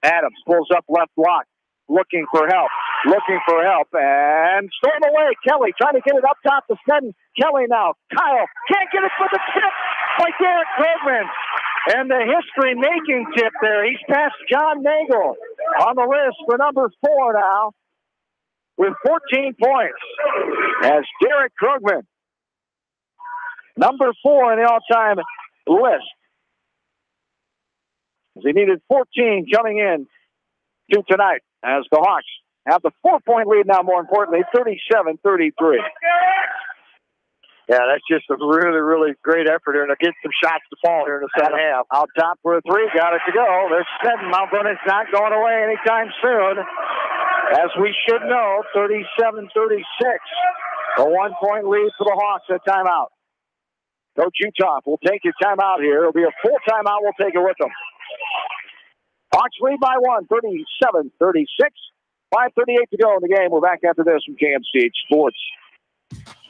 [SPEAKER 1] Adams pulls up left block, looking for help, and storm away. Kelly trying to get it up top to Sneddon. Kelly now. Kyle can't get it for the tip by Derek Krugman. And the history-making tip there. He's past John Nagel on the list for number 4 now. with 14 points as Derek Krugman, number 4 in the all-time list. As he needed 14 coming in to tonight as the Hawks have the 4-point lead now, more importantly, 37-33.
[SPEAKER 2] Yeah, that's just a really, really great effort here. And they'll get some shots to fall here in the second half.
[SPEAKER 1] Out top for a 3, got it to go. There's 7. Mount Vernon's not going away anytime soon. As we should know, 37-36. A 1-point lead for the Hawks at timeout. Coach Utah will take your timeout here. It'll be a full timeout. We'll take it with them. Hawks lead by 1, 37-36. 5:38 to go in the game. We're back after this from KMCH Sports.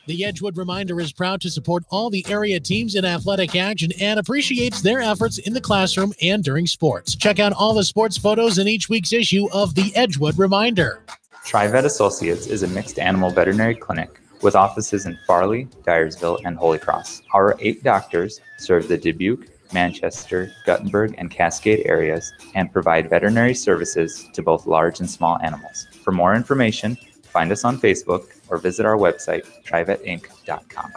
[SPEAKER 5] The Edgewood Reminder is proud to support all the area teams in athletic action and appreciates their efforts in the classroom and during sports. Check out all the sports photos in each week's issue of the Edgewood Reminder.
[SPEAKER 21] TriVet Associates is a mixed animal veterinary clinic with offices in Farley, Dyersville, and Holy Cross. Our 8 doctors serve the Dubuque, Manchester, Guttenberg, and Cascade areas and provide veterinary services to both large and small animals. For more information, find us on Facebook or visit our website, trivetinc.com.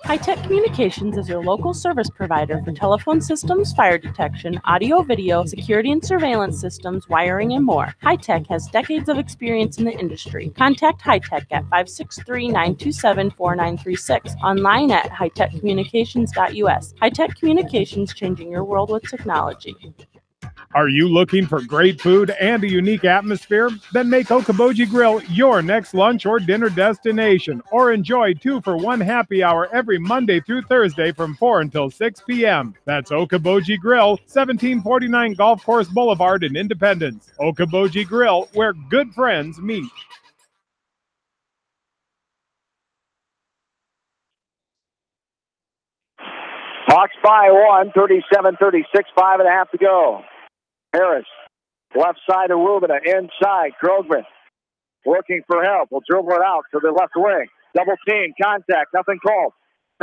[SPEAKER 22] High-Tech Communications is your local service provider for telephone systems, fire detection, audio, video, security and surveillance systems, wiring, and more. High-Tech has decades of experience in the industry. Contact High-Tech at 563-927-4936, online at hightechcommunications.us. High-Tech Communications, changing your world with technology.
[SPEAKER 11] Are you looking for great food and a unique atmosphere? Then make Okoboji Grill your next lunch or dinner destination, or enjoy 2-for-1 happy hour every Monday through Thursday from 4 until 6 p.m. That's Okoboji Grill, 1749 Golf Course Boulevard in Independence. Okoboji Grill, where good friends meet.
[SPEAKER 1] Hawks by 1, 37-36, 5.5 to go. Harris, left side of Rubina, inside, Krogman, looking for help. Will dribble it out to the left wing. Double team, contact, nothing called.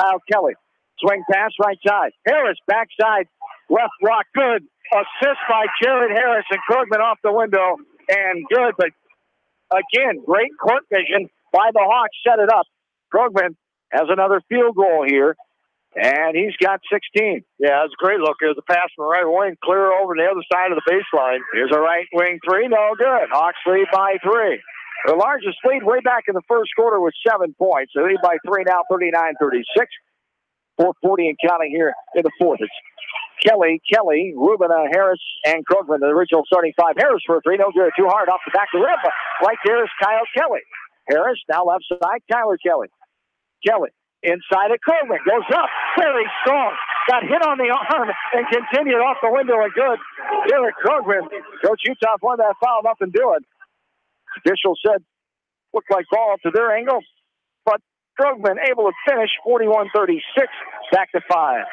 [SPEAKER 1] Kyle Kelly, swing pass, right side. Harris, backside, left block, good. Assist by Jared Harris, and Krogman off the window, and good. But again, great court vision by the Hawks, set it up. Krogman has another field goal here. And he's got 16.
[SPEAKER 2] Yeah, it's a great look. There's a pass from the right wing, clear over the other side of the baseline.
[SPEAKER 1] Here's a right wing 3, no good. Hawks lead by 3. The largest lead way back in the first quarter was 7 points. They lead by 3 now, 39-36. 4:40 and counting here in the fourth. It's Kelly, Rubin, Harris, and Krogman, the original starting 5. Harris for a 3, no good. Too hard off the back of the rim. Right there is Kyle Kelly. Harris now left side, Tyler Kelly. Kelly. Inside of Krogman, goes up, very strong, got hit on the arm and continued off the window and good. Derek Krogman, Coach Utah won that foul, nothing doing. Official said, looked like ball up to their angle, but Krogman able to finish 41-36, back to 5.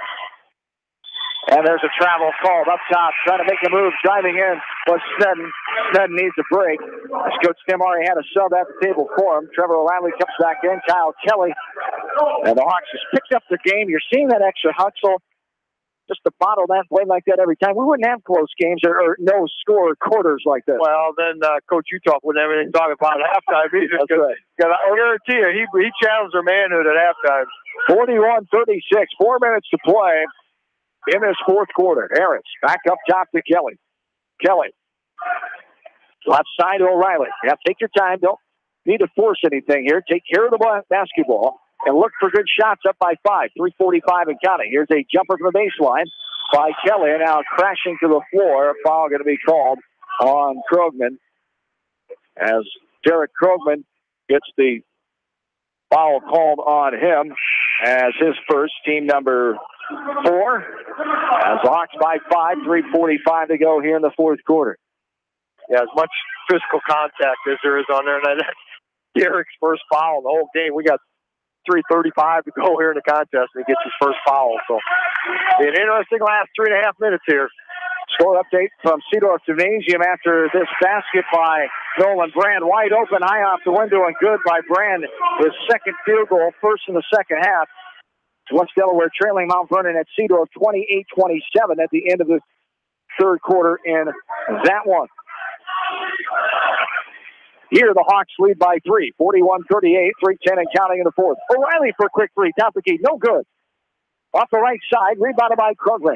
[SPEAKER 1] And there's a travel called up top, trying to make a move, driving in was Sneddon. Sneddon needs a break. As Coach Tim already had a sub at the table for him. Trevor O'Reilly comes back in, Kyle Kelly. And the Hawks just picked up the game. You're seeing that extra hustle, just to bottle that play like that every time. We wouldn't have close games or no score quarters like this.
[SPEAKER 2] Well, then Coach Utah wouldn't have anything to talk about at halftime either.
[SPEAKER 1] That's right.
[SPEAKER 2] I guarantee you, he challenged their manhood at halftime.
[SPEAKER 1] 41-36, 4 minutes to play in this fourth quarter. Harris back up top to Kelly. Kelly. Left side to O'Reilly. Yeah, take your time. Don't need to force anything here. Take care of the basketball and look for good shots up by 5. 3:45 and counting. Here's a jumper from the baseline by Kelly. And now crashing to the floor. A foul going to be called on Krogman as Derek Krogman gets the foul called on him as his first, team number 4. As Hawks by 5, 3:45 to go here in the fourth quarter.
[SPEAKER 2] Yeah, as much physical contact as there is on there. And that's Derek's first foul in the whole game. We got 3:35 to go here in the contest, and he gets his first foul. So, an interesting last 3.5 minutes here.
[SPEAKER 1] Score update from Seedorf Gymnasium after this basket by Nolan Brand. Wide open, high off the window, and good by Brand. His second field goal, first in the second half. West Delaware trailing Mount Vernon at Seedorf 28-27 at the end of the third quarter in that one. Here, the Hawks lead by 3, 41-38, 3:10 and counting in the fourth. O'Reilly for a quick three, top the key, no good. Off the right side, rebounded by Krugman.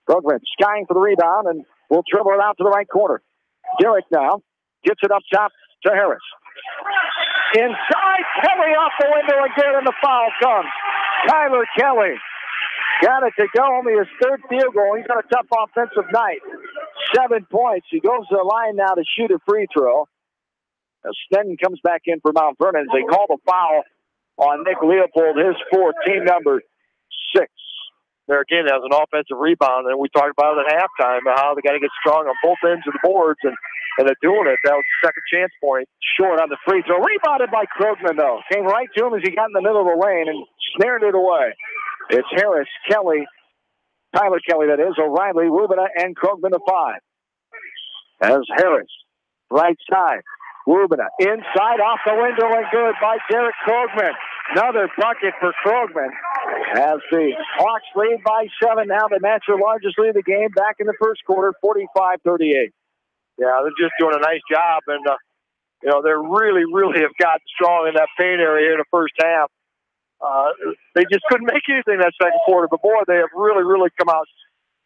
[SPEAKER 1] Krugman skying for the rebound and will dribble it out to the right corner. Derek now gets it up top to Harris. Inside, Kelly off the window again, and the foul comes. Tyler Kelly got it to go, only his third field goal. He's got a tough offensive night. 7 points. He goes to the line now to shoot a free throw. As Sneddon comes back in for Mount Vernon. They call the foul on Nick Leopold, his fourth, team number 6.
[SPEAKER 2] There again, that was an offensive rebound, and we talked about it at halftime, how they got to get strong on both ends of the boards, and they're doing it. That was the second chance point.
[SPEAKER 1] Short on the free throw. Rebounded by Krugman, though. Came right to him as he got in the middle of the lane and snared it away. It's Harris, Kelly, Tyler Kelly, that is, O'Reilly, Rubina, and Krugman to 5. As Harris, right side. Rubina, inside, off the window, and good by Derek Krugman. Another bucket for Krugman. As the Hawks lead by 7 now, they match their largest lead of the game back in the first quarter, 45-38.
[SPEAKER 2] Yeah, they're just doing a nice job, and they really, really have gotten strong in that paint area in the first half. They just couldn't make anything that second quarter, but boy, they have really, really come out,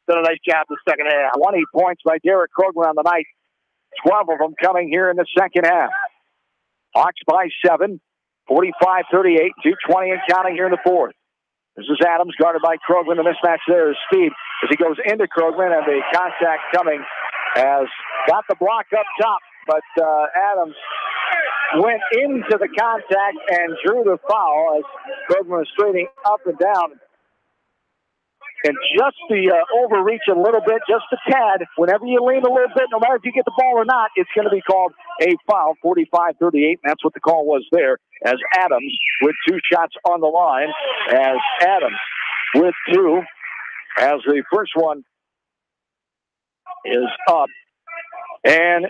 [SPEAKER 2] done a nice job in the second half.
[SPEAKER 1] 20 points by Derek Krugman on the night. 12 of them coming here in the second half. Hawks by 7, 45-38, 2:20 and counting here in the fourth. This is Adams guarded by Krugman. The mismatch there is speed as he goes into Krugman, and the contact coming as got the block up top, but Adams went into the contact and drew the foul as Krugman was straightening up and down. And just the overreach a little bit, just a tad. Whenever you lean a little bit, no matter if you get the ball or not, it's going to be called a foul, 45-38. And that's what the call was there, as Adams with 2 shots on the line. As Adams with 2, as the first one is up. And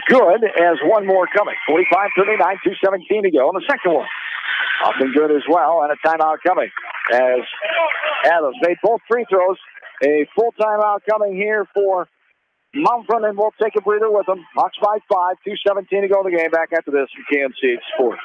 [SPEAKER 1] good as one more coming. 45-39, 2:17 to go. And the second one up and good as well. And a timeout coming as Adams made both free throws. A full timeout coming here for Mount Vernon. We'll take a breather with them. Hawks by 5, 2:17 to go in the game. Back after this from KMC Sports.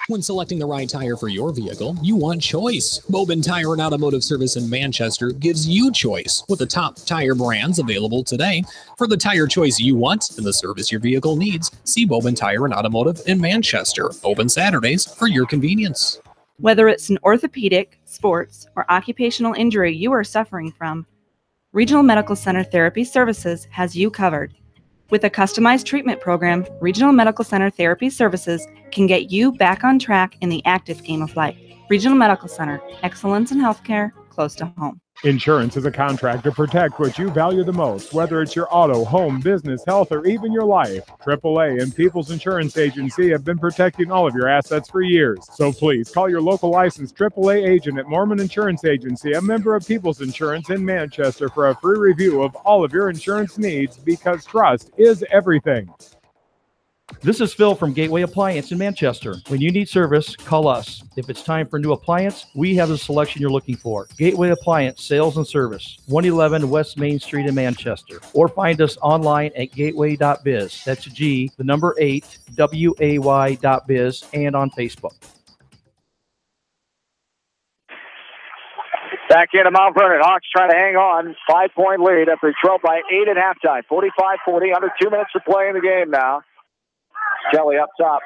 [SPEAKER 4] When selecting the right tire for your vehicle, you want choice. Bowman Tire and Automotive Service in Manchester gives you choice with the top tire brands available today. For the tire choice you want and the service your vehicle needs, see Bowman Tire and Automotive in Manchester. Open Saturdays for your convenience.
[SPEAKER 19] Whether it's an orthopedic, sports, or occupational injury you are suffering from, Regional Medical Center Therapy Services has you covered. With a customized treatment program, Regional Medical Center Therapy Services can get you back on track in the active game of life. Regional Medical Center, excellence in healthcare, close to home.
[SPEAKER 11] Insurance is a contract to protect what you value the most, whether it's your auto, home, business, health, or even your life. AAA and People's Insurance Agency have been protecting all of your assets for years. So please call your local licensed AAA agent at Mormon Insurance Agency, a member of People's Insurance in Manchester, for a free review of all of your insurance needs, because trust is everything.
[SPEAKER 12] This is Phil from Gateway Appliance in Manchester. When you need service, call us. If it's time for a new appliance, we have the selection you're looking for. Gateway Appliance Sales and Service, 111 West Main Street in Manchester. Or find us online at gateway.biz. That's G, the number 8, WAY.biz, and on Facebook.
[SPEAKER 1] Back into Mount Vernon. Hawks trying to hang on. 5-point lead after 12 by 8 at halftime. 45-40, under 2 minutes to play in the game now. Kelly up top.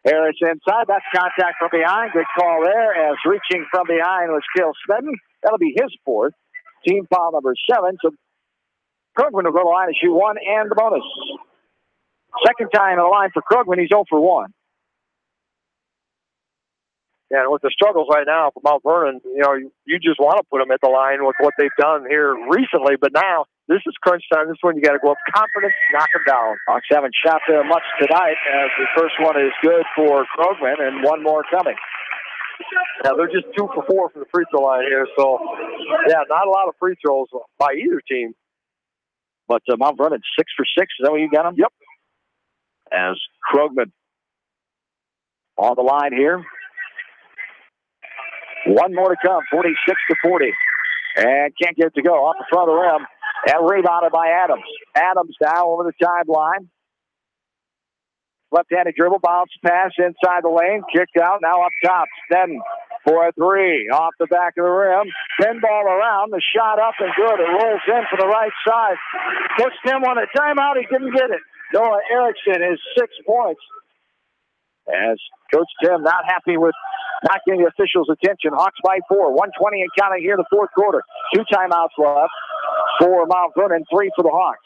[SPEAKER 1] Harris inside. That's contact from behind. Good call there, as reaching from behind was Cale Sneddon. That'll be his fourth. Team foul number 7. So Krugman will go to the line to shoot 1 and the bonus. Second time in the line for Krugman. He's 0 for 1.
[SPEAKER 2] Yeah, and with the struggles right now for Mount Vernon, you just want to put them at the line with what they've done here recently. But now, this is crunch time. This one you got to go up confident, knock them down.
[SPEAKER 1] Hawks haven't shot there much tonight, as the first one is good for Krugman, and one more coming.
[SPEAKER 2] Yeah, they're just 2 for 4 from the free throw line here. So, yeah, not a lot of free throws by either team.
[SPEAKER 1] But Mount Vernon 6 for 6. Is that what you got them?
[SPEAKER 2] Yep.
[SPEAKER 1] As Krugman on the line here. One more to come, 46-40. And can't get it to go. Off the front of the rim. And rebounded by Adams. Adams now over the sideline. Left-handed dribble, bounce pass inside the lane, kicked out, now up top. Sneddon for a three, off the back of the rim. Pinball around, the shot up and good. It rolls in for the right side. Coach Tim on a timeout, he didn't get it. Noah Erickson is 6 points. As Coach Tim not happy with not getting the officials' attention. Hawks by 4, 1:20 and counting here in the fourth quarter. 2 timeouts left for Mount Vernon, 3 for the Hawks.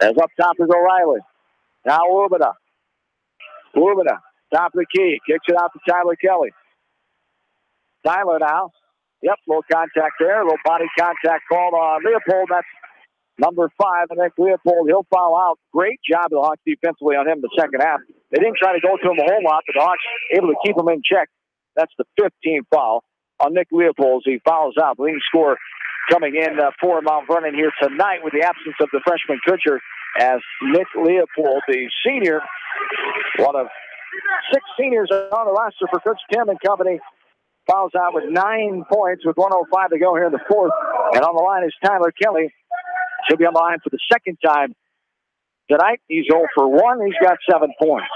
[SPEAKER 1] As up top is O'Reilly. Now Ubina. Ubina, top of the key. Kicks it out to Tyler Kelly. Tyler now. Yep, little contact there. A little body contact called on Leopold. That's number 5. And Nick Leopold, he'll foul out. Great job of the Hawks defensively on him in the second half. They didn't try to go to him a whole lot, but the Hawks able to keep him in check. That's the 15th foul on Nick Leopold as he fouls out. The leading scorer coming in for Mount Vernon here tonight with the absence of the freshman Kutcher, as Nick Leopold, the senior, one of 6 seniors on the roster for Coach Tim and company, fouls out with 9 points with 1:05 to go here in the fourth. And on the line is Tyler Kelly. He'll be on the line for the second time tonight. He's 0 for 1. He's got 7 points.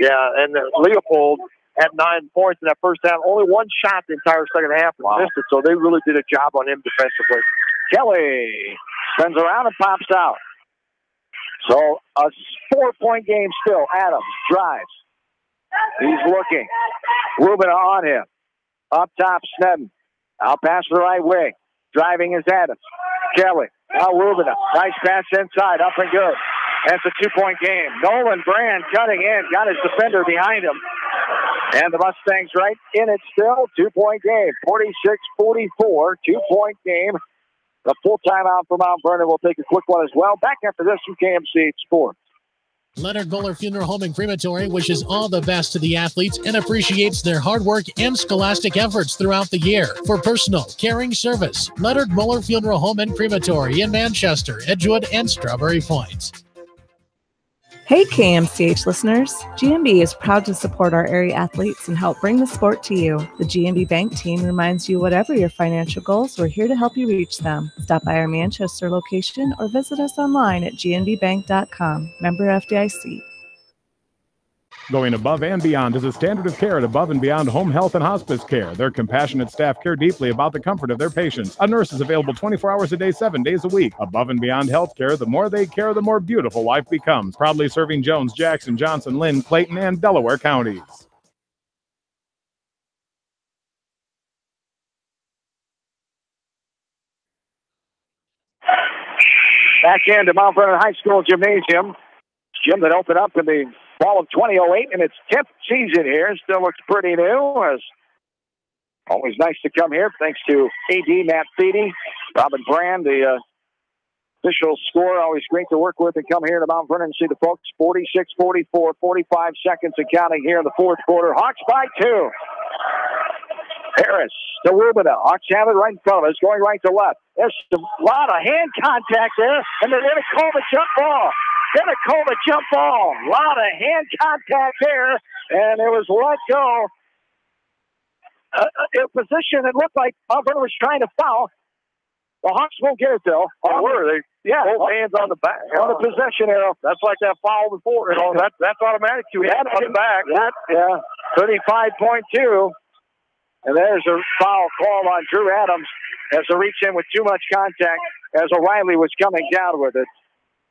[SPEAKER 2] Yeah, and Leopold had 9 points in that first half. Only 1 shot the entire second half.
[SPEAKER 1] Wow.
[SPEAKER 2] Missed it, so they really did a job on him defensively.
[SPEAKER 1] Kelly spins around and pops out. So a 4-point game still. Adams drives. He's looking. Rubin on him. Up top, Sneddon. I'll pass the right way. Driving is Adams. Kelly. Now Rubin. Nice pass inside. Up and good. That's a 2-point game. Nolan Brand cutting in. Got his defender behind him. And the Mustangs right in it still. 2-point game. 46-44. 2-point game. The full timeout for Mount Vernon. Will take a quick one as well. Back after this from KMC Sports.
[SPEAKER 5] Leonard Muller Funeral Home and Crematory wishes all the best to the athletes and appreciates their hard work and scholastic efforts throughout the year. For personal, caring service, Leonard Muller Funeral Home and Crematory in Manchester, Edgewood, and Strawberry Point.
[SPEAKER 3] Hey KMCH listeners, GMB is proud to support our area athletes and help bring the sport to you. The GMB Bank team reminds you whatever your financial goals, we're here to help you reach them. Stop by our Manchester location or visit us online at gnbbank.com. Member FDIC.
[SPEAKER 11] Going above and beyond is a standard of care at Above and Beyond Home Health and Hospice Care. Their compassionate staff care deeply about the comfort of their patients. A nurse is available 24 hours a day, 7 days a week. Above and Beyond Healthcare, the more they care, the more beautiful life becomes. Proudly serving Jones, Jackson, Johnson, Lynn, Clayton, and Delaware counties.
[SPEAKER 1] Back into Mount Vernon High School Gymnasium. Gym that opened up in the fall of 2008 in its 10th season here. Still looks pretty new. As always nice to come here. Thanks to AD Matt Feedy, Robin Brand, the official scorer. Always great to work with and come here to Mount Vernon and see the folks. 46-44, 45 seconds and counting here in the fourth quarter. Hawks by 2. Harris to Rubina. Hawks have it right in front of us, going right to left. There's a lot of hand contact there, and they're going to call the jump ball. Gonna call the jump ball. A lot of hand contact there, and it was let go. In a position it looked like Mount Vernon was trying to foul. The Hawks won't get it though.
[SPEAKER 2] Oh, were they?
[SPEAKER 1] Yeah,
[SPEAKER 2] both hands on the back.
[SPEAKER 1] On the possession arrow.
[SPEAKER 2] That's like that foul before. You know, that's automatic. You had on the back.
[SPEAKER 1] Yeah, 35.2. And there's a foul call on Drew Adams as a reach in with too much contact as O'Reilly was coming down with it.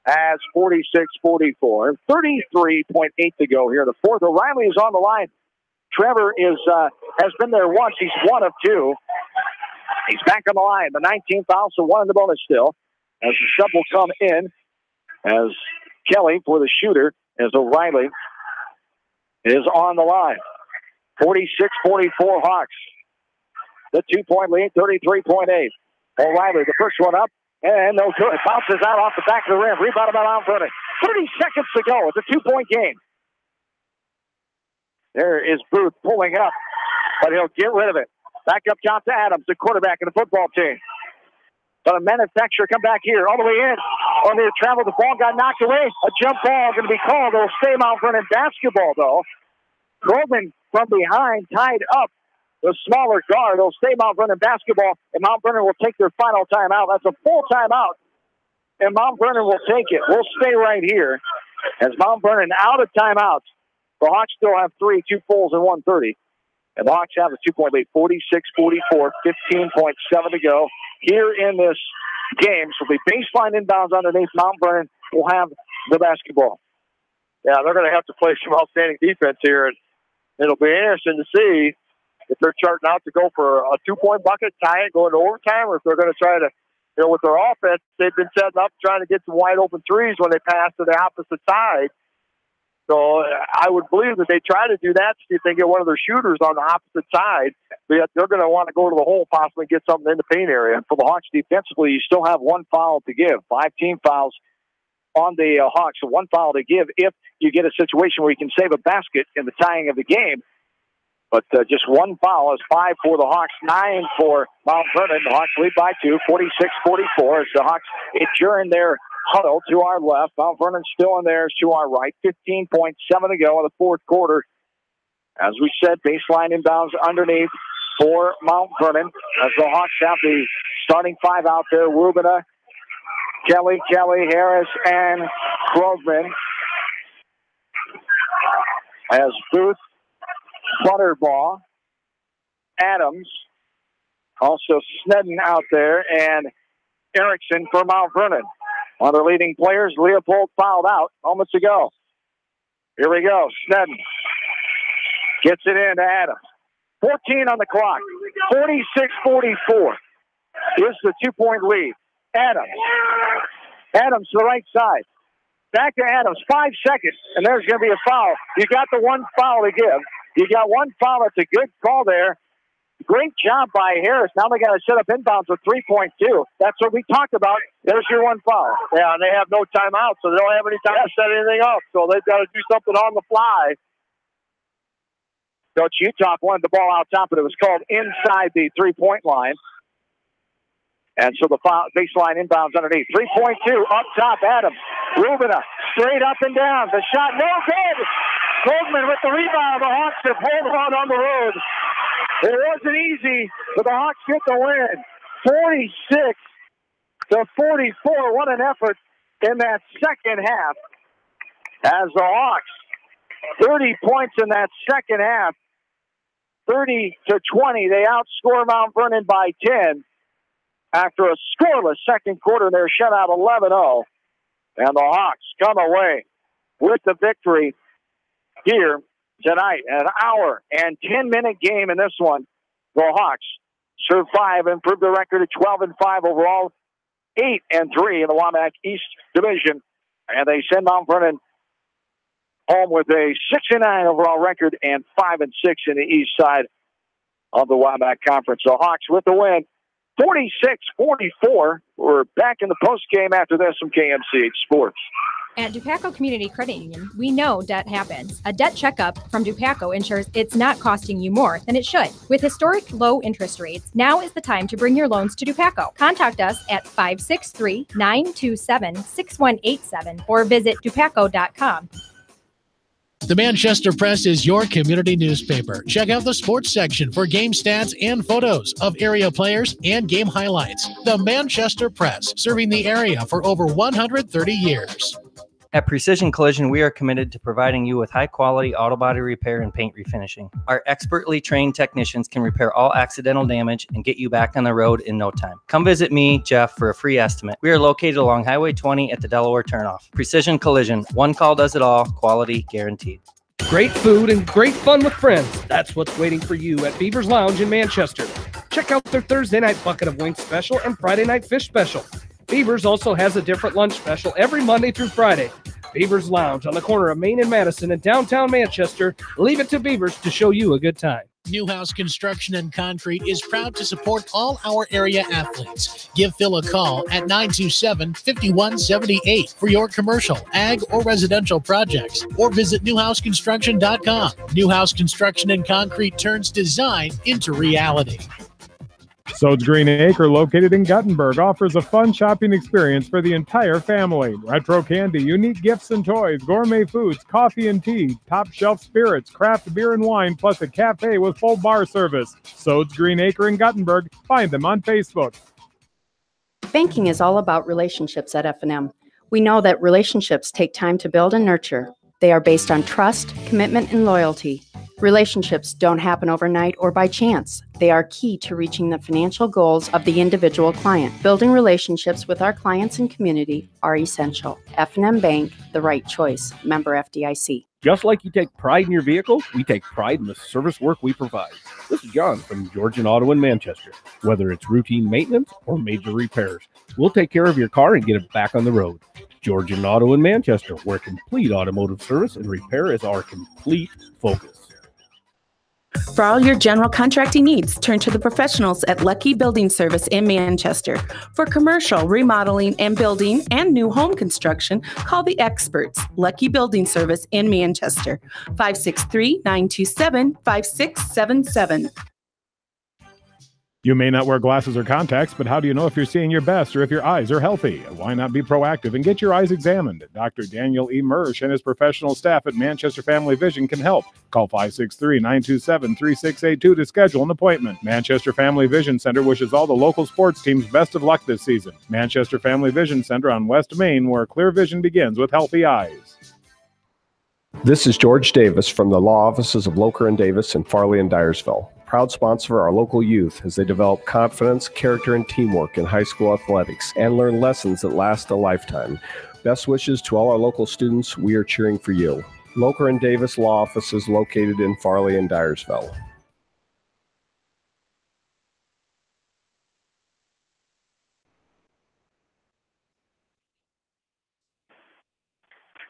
[SPEAKER 1] As 46-44. 33.8 to go here. The fourth. O'Reilly is on the line. Trevor has been there once. He's 1 of 2. He's back on the line. The 19th foul, so 1 in the bonus still. As the sub will come in. As Kelly for the shooter. As O'Reilly is on the line. 46-44 Hawks. The 2-point lead, 33.8. O'Reilly, the first one up. And no good. Bounces out off the back of the rim. Rebound by Mount Vernon. 30 seconds to go. It's a 2-point game. There is Booth pulling up, but he'll get rid of it. Back up top to Adams, the quarterback of the football team. But a manufacturer come back here all the way in. On their travel, the ball got knocked away. A jump ball going to be called. It'll stay Mount Vernon basketball, though. Goldman from behind, tied up. The smaller guard will stay Mount Vernon basketball, and Mount Vernon will take their final timeout. That's a full timeout and Mount Vernon will take it. We'll stay right here as Mount Vernon out of timeouts. The Hawks still have 3, 2 fulls, and 1:30. And the Hawks have a 2-point lead, 46-44, 15.7 to go here in this game. So the baseline inbounds underneath. Mount Vernon will have the basketball.
[SPEAKER 2] Yeah, they're going to have to play some outstanding defense here, and it'll be interesting to see if they're charting out to go for a 2-point bucket, tie it, go into overtime, or if they're going to try to, with their offense, they've been setting up trying to get some wide open threes when they pass to the opposite side. So I would believe that they try to do that, see if they get one of their shooters on the opposite side. But they're going to want to go to the hole, possibly get something in the paint area. And for the Hawks defensively, you still have 1 foul to give. 5 team fouls on the Hawks. So 1 foul to give if you get a situation where you can save a basket in the tying of the game. But just 1 foul is 5 for the Hawks, 9 for Mount Vernon. The Hawks lead by 2, 46-44 as the Hawks adjourn their huddle to our left. Mount Vernon still in theirs to our right. 15.7 to go in the fourth quarter. As we said, baseline inbounds underneath for Mount Vernon as the Hawks have the starting 5 out there. Rubina, Kelly, Harris, and Krogman. As Booth, Butterbaugh, Adams, also Snedden out there, and Erickson for Mount Vernon. One of their leading players, Leopold, fouled out moments ago. Here we go. Snedden gets it in to Adams. 14 on the clock. 46-44 is the 2-point lead. Adams to the right side. Back to Adams. 5 seconds, and there's going to be a foul. You got the 1 foul to give. You got 1 foul. It's a good call there. Great job by Harris. Now they got to set up inbounds with 3.2. That's what we talked about. There's your 1 foul. Yeah, and they have no timeout, so they don't have any time to set anything up. So they've got to do something on the fly.
[SPEAKER 1] Coach Utah wanted the ball out top, but it was called inside the 3-point line. And so the foul, baseline inbounds underneath. 3.2 up top, Adams. Rubina straight up and down. The shot, no good. Goldman with the rebound. The Hawks have pulled on the road. It wasn't easy, but the Hawks get the win. 46-44. What an effort in that second half. As the Hawks, 30 points in that second half. 30-20. They outscore Mount Vernon by 10 after a scoreless second quarter. They're shut out 11-0. And the Hawks come away with the victory here tonight. An hour and 10-minute game in this one. The Hawks survive and improve the record to 12-5 overall, 8-3 in the WAMAC East Division. And they send Mount Vernon home with a 6-9 overall record and 5-6 in the east side of the WAMAC Conference. The Hawks with the win, 46-44. We're back in the postgame after this from KMCH Sports.
[SPEAKER 6] At Dupaco Community Credit Union, we know debt happens. A debt checkup from Dupaco ensures it's not costing you more than it should. With historic low interest rates, now is the time to bring your loans to Dupaco. Contact us at 563-927-6187 or visit dupaco.com.
[SPEAKER 5] The Manchester Press is your community newspaper. Check out the sports section for game stats and photos of area players and game highlights. The Manchester Press, serving the area for over 130 years.
[SPEAKER 7] At Precision Collision, we are committed to providing you with high-quality auto body repair and paint refinishing. Our expertly trained technicians can repair all accidental damage and get you back on the road in no time. Come visit me, Jeff, for a free estimate. We are located along Highway 20 at the Delaware turnoff. Precision Collision, one call does it all, quality guaranteed.
[SPEAKER 15] Great food and great fun with friends. That's what's waiting for you at Beaver's Lounge in Manchester. Check out their Thursday night bucket of wings special and Friday night fish special. Beaver's also has a different lunch special every Monday through Friday. Beaver's Lounge on the corner of Main and Madison in downtown Manchester. Leave it to Beaver's to show you a good time.
[SPEAKER 5] Newhouse Construction and Concrete is proud to support all our area athletes. Give Phil a call at 927-5178 for your commercial, ag, or residential projects, or visit newhouseconstruction.com. Newhouse Construction and Concrete turns design into reality.
[SPEAKER 11] Sode's Green Acre, located in Guttenberg, offers a fun shopping experience for the entire family. Retro candy, unique gifts and toys, gourmet foods, coffee and tea, top shelf spirits, craft beer and wine, plus a cafe with full bar service. Sode's Green Acre in Guttenberg. Find them on Facebook.
[SPEAKER 8] Banking is all about relationships at F&M. We know that relationships take time to build and nurture. They are based on trust, commitment, and loyalty. Relationships don't happen overnight or by chance. They are key to reaching the financial goals of the individual client. Building relationships with our clients and community are essential. F&M Bank, the right choice. Member FDIC.
[SPEAKER 10] Just like you take pride in your vehicle, we take pride in the service work we provide. This is John from Georgian Auto in Manchester. Whether it's routine maintenance or major repairs, we'll take care of your car and get it back on the road. Georgian Auto in Manchester, where complete automotive service and repair is our complete focus.
[SPEAKER 16] For all your general contracting needs, turn to the professionals at Lucky Building Service in Manchester. For commercial, remodeling, and building and new home construction, call the experts, Lucky Building Service in Manchester, 563-927-5677.
[SPEAKER 11] You may not wear glasses or contacts, but how do you know if you're seeing your best or if your eyes are healthy? Why not be proactive and get your eyes examined? Dr. Daniel E. Mersch and his professional staff at Manchester Family Vision can help. Call 563-927-3682 to schedule an appointment. Manchester Family Vision Center wishes all the local sports teams best of luck this season. Manchester Family Vision Center on West Main, where clear vision begins with healthy eyes.
[SPEAKER 23] This is George Davis from the law offices of Locher and Davis in Farley and Dyersville. Proud sponsor of our local youth as they develop confidence, character, and teamwork in high school athletics and learn lessons that last a lifetime. Best wishes to all our local students. We are cheering for you. Locher and Davis law offices located in Farley and Dyersville.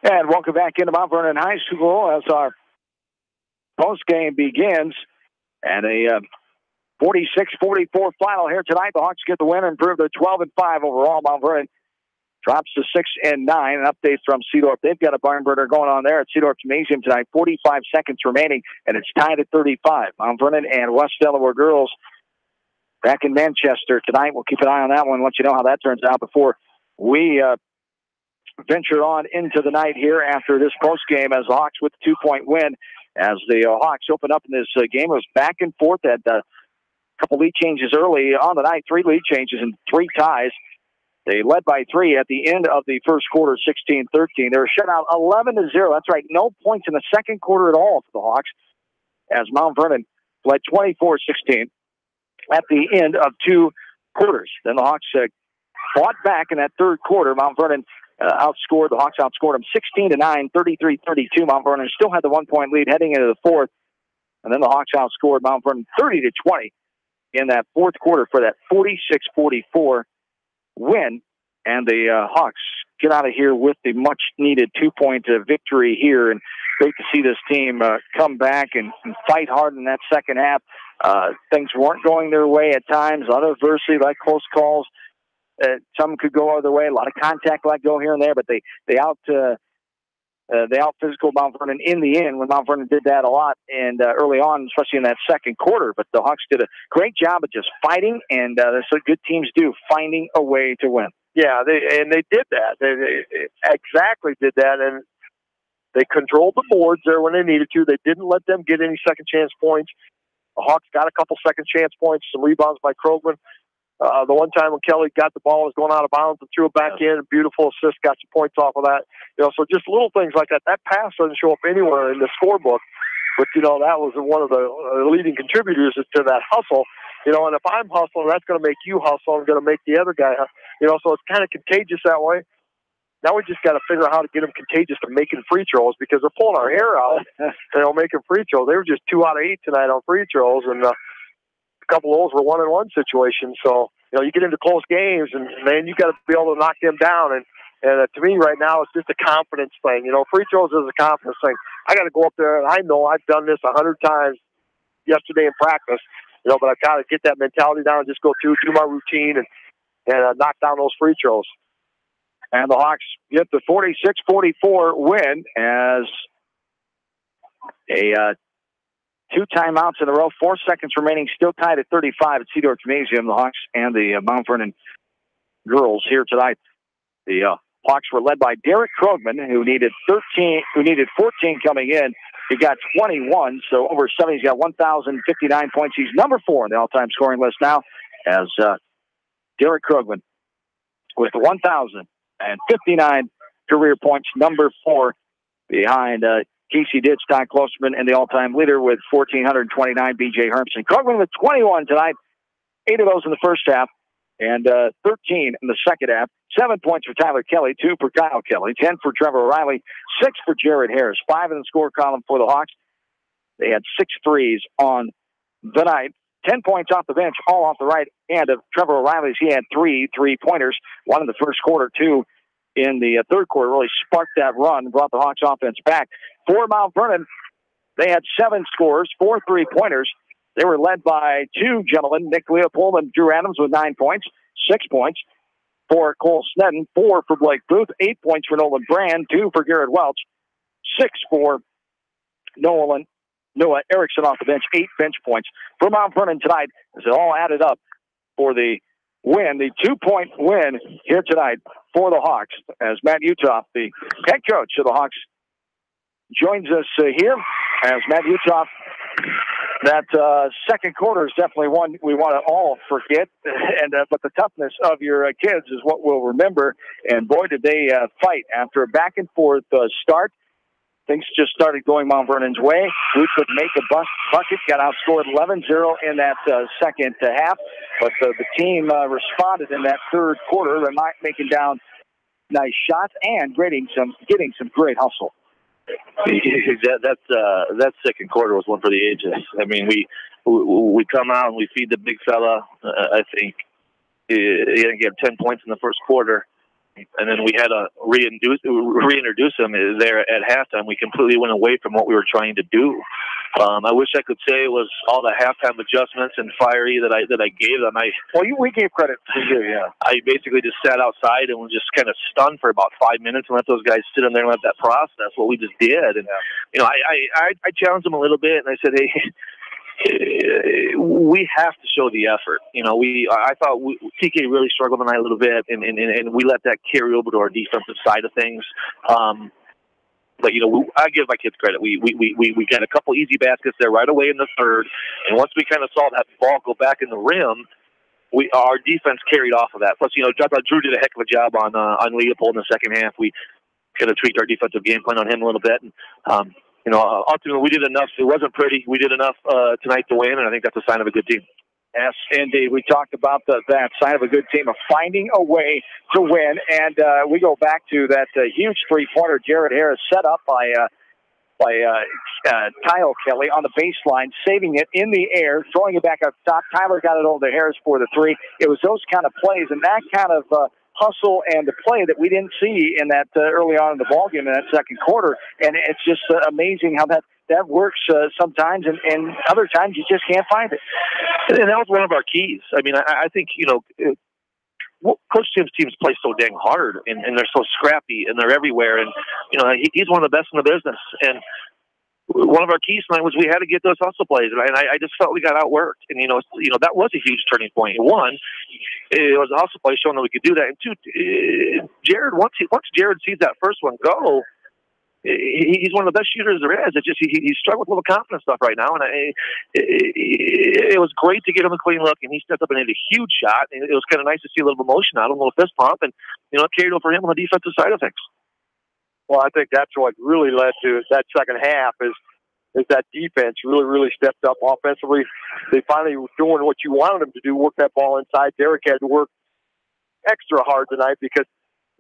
[SPEAKER 1] And welcome back into Mount Vernon High School as our postgame begins. And a 46-44 final here tonight. The Hawks get the win and improve to 12-5 overall. Mount Vernon drops to 6-9. An update from Seedorf. They've got a barn burner going on there at Seedorf Gymnasium tonight. 45 seconds remaining, and it's tied at 35. Mount Vernon and West Delaware girls back in Manchester tonight. We'll keep an eye on that one and let you know how that turns out before we venture on into the night here after this postgame as the Hawks with the 2-point win. As the Hawks open up in this game, it was back and forth. Had a couple lead changes early on the night, 3 lead changes and 3 ties. They led by 3 at the end of the first quarter, 16-13. They were shut out 11-0. That's right, no points in the second quarter at all for the Hawks, as Mount Vernon led 24-16 at the end of 2 quarters. Then the Hawks fought back in that third quarter. Mount Vernon the Hawks outscored them 16-9, 33-32. Mount Vernon still had the 1-point lead heading into the fourth. And then the Hawks outscored Mount Vernon 30-20 in that fourth quarter for that 46-44 win. And the Hawks get out of here with the much-needed 2-point victory here. And great to see this team come back and fight hard in that second half. Things weren't going their way at times. A lot of adversity, like close calls. Some could go other way. A lot of contact let go here and there, but they out physical Mount Vernon in the end when Mount Vernon did that a lot and early on, especially in that second quarter. But the Hawks did a great job of just fighting, and that's what good teams do, finding a way to win.
[SPEAKER 2] Yeah, they did that. They exactly did that, and they controlled the boards there when they needed to. They didn't let them get any second chance points. The Hawks got a couple second chance points, some rebounds by Krogman. The one time when Kelly got the ball, was going out of bounds and threw it back in, a beautiful assist, got some points off of that. So just little things like that. That pass doesn't show up anywhere in the scorebook, but that was one of the leading contributors to that hustle. And if I'm hustling, that's going to make you hustle. I'm going to make the other guy, so it's kind of contagious that way. Now we just got to figure out how to get them contagious to making free throws because they're pulling our hair out, making free throws. They were just 2 out of 8 tonight on free throws, and a couple of those were 1-on-1 situations. So, you get into close games, and, man, you got to be able to knock them down. And to me right now, it's just a confidence thing. Free throws is a confidence thing. I got to go up there, and I know I've done this 100 times yesterday in practice, but I've got to get that mentality down and just go through, do my routine, and knock down those free throws.
[SPEAKER 1] And the Hawks get the 46-44 win as a 2 timeouts in a row, 4 seconds remaining, still tied at 35 at Seedorf Gymnasium. The Hawks and the Mount Vernon girls here tonight. The Hawks were led by Derek Krogman, who needed 14 coming in. He got 21, so over 70. He's got 1,059 points. He's number 4 in the all-time scoring list now, as Derek Krogman with 1,059 career points, number 4 behind Casey Ditch, Todd Klosterman, and the all-time leader with 1,429, B.J. Hermsen. Krugman with 21 tonight, 8 of those in the first half, and 13 in the second half. 7 points for Tyler Kelly, 2 for Kyle Kelly, 10 for Trevor O'Reilly, 6 for Jared Harris, 5 in the score column for the Hawks. They had 6 threes on the night. 10 points off the bench, all off the right hand of Trevor O'Reilly's. He had 3 3-pointers, 1 in the first quarter, 2 in the third quarter. Really sparked that run, brought the Hawks offense back. For Mount Vernon, they had 7 scores, 4 3-pointers. They were led by 2 gentlemen, Nick Leopold and Drew Adams with 9 points, 6 points for Cole Sneddon, 4 for Blake Booth, 8 points for Nolan Brand, 2 for Garrett Welch, 6 for Noah Erickson off the bench, 8 bench points for Mount Vernon tonight as it all added up for the win, the 2-point win here tonight for the Hawks, as Matt Utoff, the head coach of the Hawks, joins us here. As Matt Utoff, that second quarter is definitely one we want to all forget, and but the toughness of your kids is what we'll remember. And boy, did they fight after a back and forth start. Things just started going Mount Vernon's way. Booth would make a bucket, got outscored 11-0 in that second half, but the team responded in that third quarter. They're not making down nice shots and getting some great hustle.
[SPEAKER 9] That second quarter was one for the ages. I mean, we come out and we feed the big fella. I think he didn't get 10 points in the first quarter, and then we had to reintroduce him there at halftime. We completely went away from what we were trying to do. I wish I could say it was all the halftime adjustments and fiery that I gave them.
[SPEAKER 1] We gave credit to you, yeah.
[SPEAKER 9] I basically just sat outside and was just kind of stunned for about 5 minutes and let those guys sit in there and let that process what we just did. And I challenged them a little bit, and I said, hey, we have to show the effort. I thought TK really struggled tonight a little bit, and we let that carry over to our defensive side of things. But I give my kids credit. We got a couple easy baskets there right away in the third, and once we kind of saw that ball go back in the rim, our defense carried off of that. Plus, I thought Drew did a heck of a job on Leopold in the second half. We kind of tweaked our defensive game plan on him a little bit. And, ultimately we did enough. It wasn't pretty. We did enough tonight to win, and I think that's a sign of a good team.
[SPEAKER 1] Yes, indeed. We talked about that sign of a good team of finding a way to win, and we go back to that huge three-pointer Jared Harris set up by Kyle Kelly on the baseline, saving it in the air, throwing it back up top. Tyler got it over to Harris for the 3. It was those kind of plays and that kind of hustle and the play that we didn't see in that early on in the ballgame in that second quarter, and it's just amazing how that works sometimes, and other times you just can't find it.
[SPEAKER 9] And that was one of our keys. I mean, I think, Coach Tim's teams play so dang hard, and they're so scrappy, and they're everywhere, and, he's one of the best in the business. And one of our keys tonight was we had to get those hustle plays, and I just felt we got outworked. And, that was a huge turning point. One, it was a hustle play showing that we could do that. And 2, Jared, once Jared sees that first one go, he's one of the best shooters there is. It's just he struggled with the confidence stuff right now, and it was great to get him a clean look, and he stepped up and hit a huge shot. And it was kind of nice to see a little emotion out of him, a little fist pump, and it carried over for him on the defensive side of things.
[SPEAKER 2] Well, I think that's what really led to that second half is that defense really stepped up offensively. They finally were doing what you wanted them to do, work that ball inside. Derek had to work extra hard tonight because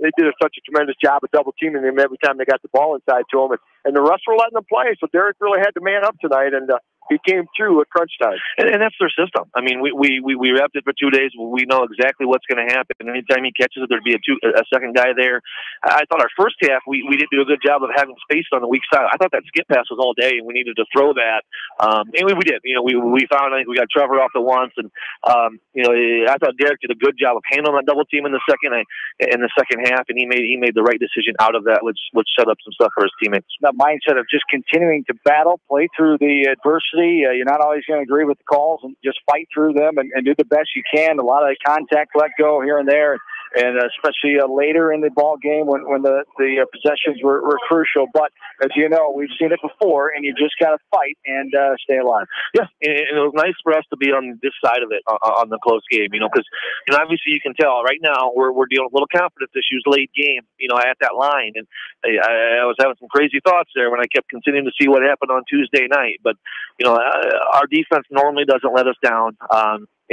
[SPEAKER 2] they did such a tremendous job of double teaming him every time they got the ball inside to him, and the rest were letting them play. So Derek really had to man up tonight, and he came through at crunch time.
[SPEAKER 9] And that's their system. I mean, we wrapped it for 2 days. We know exactly what's going to happen. Anytime he catches it, there'd be a second guy there. I thought our first half, we didn't do a good job of having space on the weak side. I thought that skip pass was all day, and we needed to throw that. And we did. We found, I think we got Trevor off the once, and I thought Derek did a good job of handling that double team in the second half, and he made the right decision out of that, which set up some stuff for his teammates.
[SPEAKER 1] That mindset of just continuing to battle, play through the adversity. You're not always going to agree with the calls, and just fight through them and do the best you can. A lot of contact, let go here and there. and especially later in the ball game when the possessions were crucial. But as you know, we've seen it before, and you just got to fight and stay alive.
[SPEAKER 9] Yeah, and it was nice for us to be on this side of it on the close game, because obviously you can tell right now we're dealing with little confidence issues late game, at that line, and I was having some crazy thoughts there when I kept continuing to see what happened on Tuesday night. But our defense normally doesn't let us down.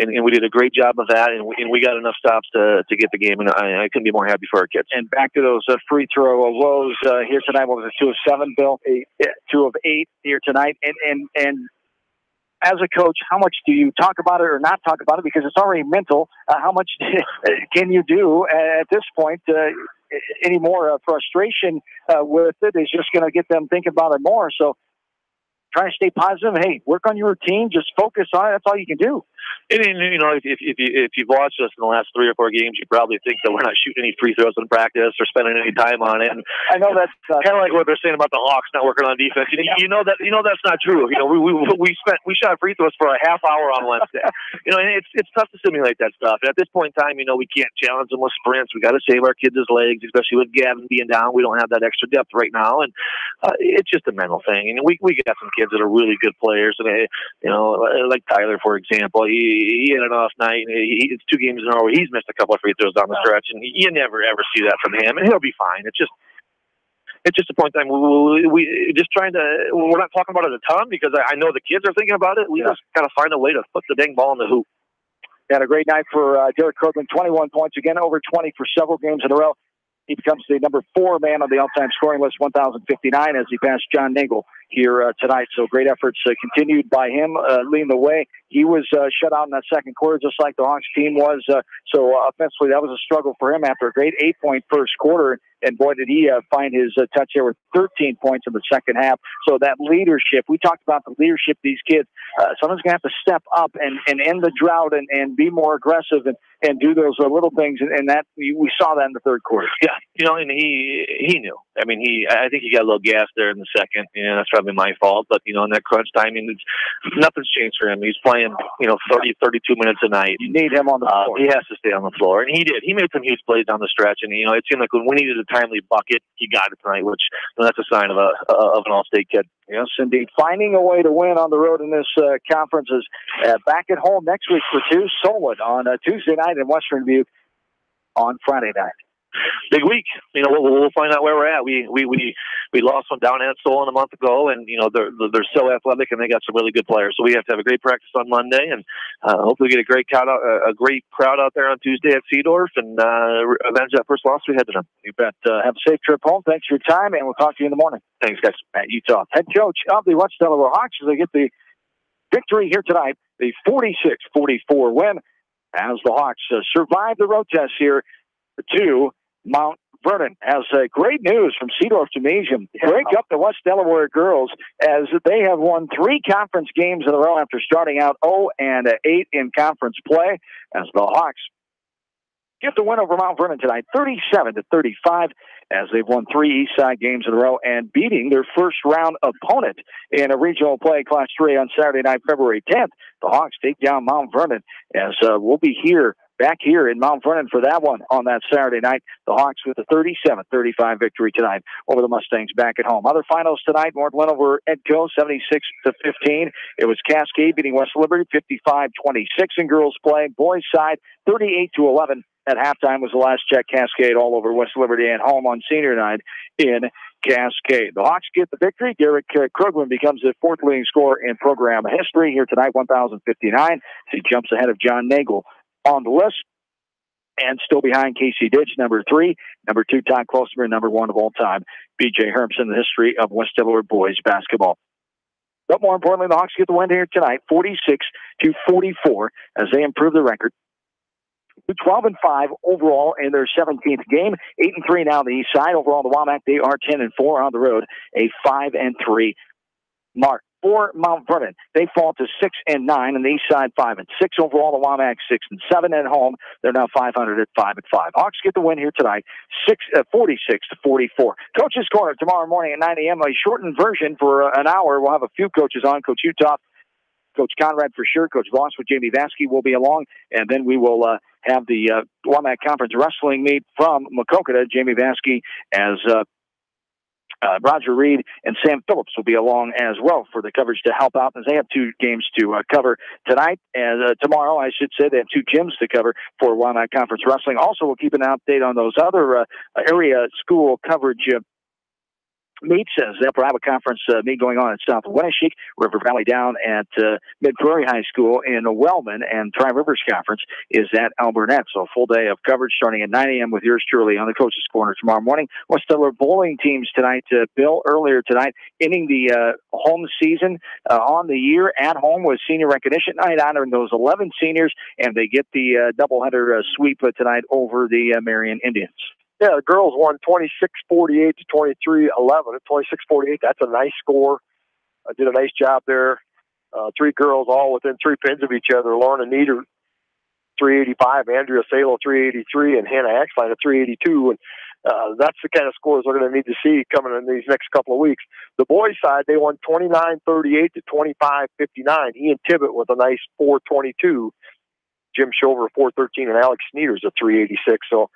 [SPEAKER 9] And we did a great job of that, and we got enough stops to get the game, and I couldn't be more happy for our kids.
[SPEAKER 1] And back to those free throw lows here tonight. What was it, 2 of 7, Bill? 2 of 8 here tonight. And as a coach, how much do you talk about it or not talk about it? Because it's already mental. How much can you do at this point? Any more frustration with it is just going to get them thinking about it more. So try to stay positive. Hey, work on your routine. Just focus on it. That's all you can do.
[SPEAKER 9] And if you've watched us in the last 3 or 4 games, you probably think that we're not shooting any free throws in practice or spending any time on it. And
[SPEAKER 1] I know that's
[SPEAKER 9] kind of like what they're saying about the Hawks not working on defense. You know that's not true. We shot free throws for a half hour on Wednesday. And it's tough to simulate that stuff. And at this point in time, we can't challenge them with sprints. We got to save our kids' legs, especially with Gavin being down. We don't have that extra depth right now, and it's just a mental thing. And we got some kids that are really good players, and like Tyler, for example. He had an off night. It's 2 games in a row where he's missed a couple of free throws down the stretch, and you never ever see that from him, and he'll be fine. It's just a point in time. We're not talking about it a ton because I know the kids are thinking about it. We just got to find a way to put the dang ball in the hoop.
[SPEAKER 1] Had a great night for Derek Krugman, 21 points again, over 20 for several games in a row. He becomes the number 4 man on the all-time scoring list, 1,059, as he passed John Nagel here tonight. So great efforts continued by him leading the way. He was shut out in that second quarter, just like the Hawks team was. So offensively, that was a struggle for him after a great 8-point first quarter. And boy, did he find his touch there with 13 points in the second half. So that leadership, we talked about the leadership of these kids. Someone's going to have to step up and end the drought and be more aggressive and do those little things. And that we saw that in the third quarter.
[SPEAKER 9] Yeah, and he knew. I mean, I think he got a little gas there in the second. That's probably my fault. But, in that crunch time, nothing's changed for him. He's playing, 30, 32 minutes a night.
[SPEAKER 1] You need him on the floor.
[SPEAKER 9] He has to stay on the floor. And he did. He made some huge plays down the stretch. And, it seemed like when we needed a timely bucket, he got it tonight, which that's a sign of an all-state kid.
[SPEAKER 1] Yes, indeed. Finding a way to win on the road in this conference is back at home next week for 2. Solid on Tuesday night in Western Butte on Friday night.
[SPEAKER 9] Big week. We'll find out where we're at. We lost one down at Solon a month ago, and they're so athletic and they got some really good players. So we have to have a great practice on Monday, and hopefully get a great crowd out there on Tuesday at Seedorf and avenge that first loss we had to them.
[SPEAKER 1] You bet. Have a safe trip home. Thanks for your time, and we'll talk to you in the morning.
[SPEAKER 9] Thanks, guys.
[SPEAKER 1] Matt Utah, head coach of the West Delaware Hawks, as they get the victory here tonight, the 46-44 win, as the Hawks survive the road test here to Mount Vernon. Has great news from Seedorf Gymnasium. Break up the West Delaware girls as they have won 3 conference games in a row after starting out 0-8 in conference play, as the Hawks get the win over Mount Vernon tonight, 37-35, as they've won 3 Eastside games in a row and beating their first round opponent in a regional play Class 3 on Saturday night, February 10th. The Hawks take down Mount Vernon, as we'll be back here in Mount Vernon for that one on that Saturday night. The Hawks with a 37-35 victory tonight over the Mustangs back at home. Other finals tonight, North win over Edco 76-15. It was Cascade beating West Liberty 55-26 in girls play. Boys side 38-11 at halftime was the last check. Cascade all over West Liberty at home on senior night in Cascade. The Hawks get the victory. Derek Krugman becomes the 4th leading scorer in program history here tonight, 1,059. He jumps ahead of John Nagel on the list, and still behind Casey Ditch, number 3, number 2, Todd Klosterman, number 1 of all time, B.J. Hermson, the history of West Delaware boys basketball. But more importantly, the Hawks get the win here tonight, 46-44, as they improve the record to 12-5 overall in their 17th game, 8-3 now on the east side. Overall, the WAMAC, they are 10-4 on the road, a 5-3 mark. For Mount Vernon, they fall to 6-9, and the east side 5-6 overall. The WAMAC 6-7 at home. They're now 500 at 5-5. Hawks get the win here tonight, 46-44. Coach's Corner tomorrow morning at 9 a.m. A shortened version for an hour. We'll have a few coaches on. Coach Utah Coach Conrad for sure. Coach Voss with Jamie Vasky will be along. And then we will have the Wilmette Conference Wrestling meet from Maquoketa. Jamie Vasky as Roger Reed and Sam Phillips will be along as well for the coverage to help out, as they have 2 games to cover tonight and tomorrow. I should say they have 2 gyms to cover for Wilmette Conference Wrestling. Also, we'll keep an update on those other area school coverage meets, as they'll have a conference meet going on at South Winneshiek, River Valley down at Mid-Prairie High School in Wellman, and Tri-Rivers Conference is at Alburnett. So a full day of coverage starting at 9 a.m. with yours truly on the Coach's Corner tomorrow morning. West Delaware bowling teams tonight. Bill, earlier tonight, ending the home season on the year at home with senior recognition night, honoring those 11 seniors, and they get the doubleheader sweep tonight over the Marion Indians.
[SPEAKER 2] Yeah, the girls won 26-48 to 23-11. 26-48, that's a nice score. Did a nice job there. 3 girls all within 3 pins of each other. Lorna Nieder, 385, Andrea Salo, 383, and Hannah Axline at 382. And that's the kind of scores we're going to need to see coming in these next couple of weeks. The boys' side, they won 29-38 to 25-59. Ian Tibbett with a nice 422. Jim Shover, 413, and Alex Sneeders at 386. So,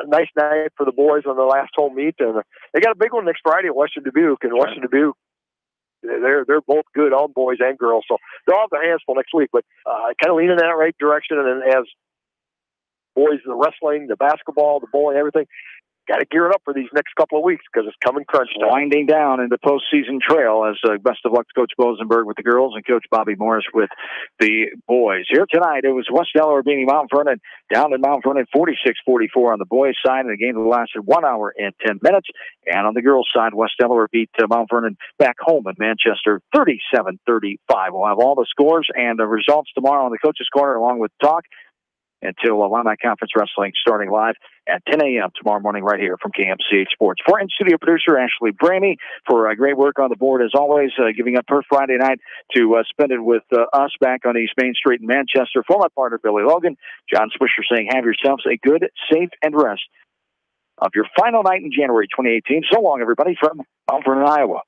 [SPEAKER 2] nice night for the boys on the last home meet, and they got a big one next Friday at Western Dubuque. And Western Dubuque, they're both good on boys and girls, so they'll have their hands full next week. But kind of leaning in that right direction, and then as boys, the wrestling, the basketball, the bowling, everything, got to gear it up for these next couple of weeks because it's coming crunch time.
[SPEAKER 1] Winding down into postseason trail as best of luck to Coach Bosenberg with the girls and Coach Bobby Morris with the boys. Here tonight, it was West Delaware beating Mount Vernon down in Mount Vernon 46-44 on the boys' side, and the game lasted 1 hour and 10 minutes. And on the girls' side, West Delaware beat Mount Vernon back home in Manchester 37-35. We'll have all the scores and the results tomorrow on the Coach's Corner along with talk until Wilmette Conference Wrestling starting live at 10 a.m. tomorrow morning right here from KMCH Sports. For in-studio producer Ashley Bramey for great work on the board as always, giving up her Friday night to spend it with us back on East Main Street in Manchester. For my partner Billy Logan, John Swisher saying have yourselves a good, safe, and rest of your final night in January 2018. So long, everybody, from Mount Vernon, Iowa.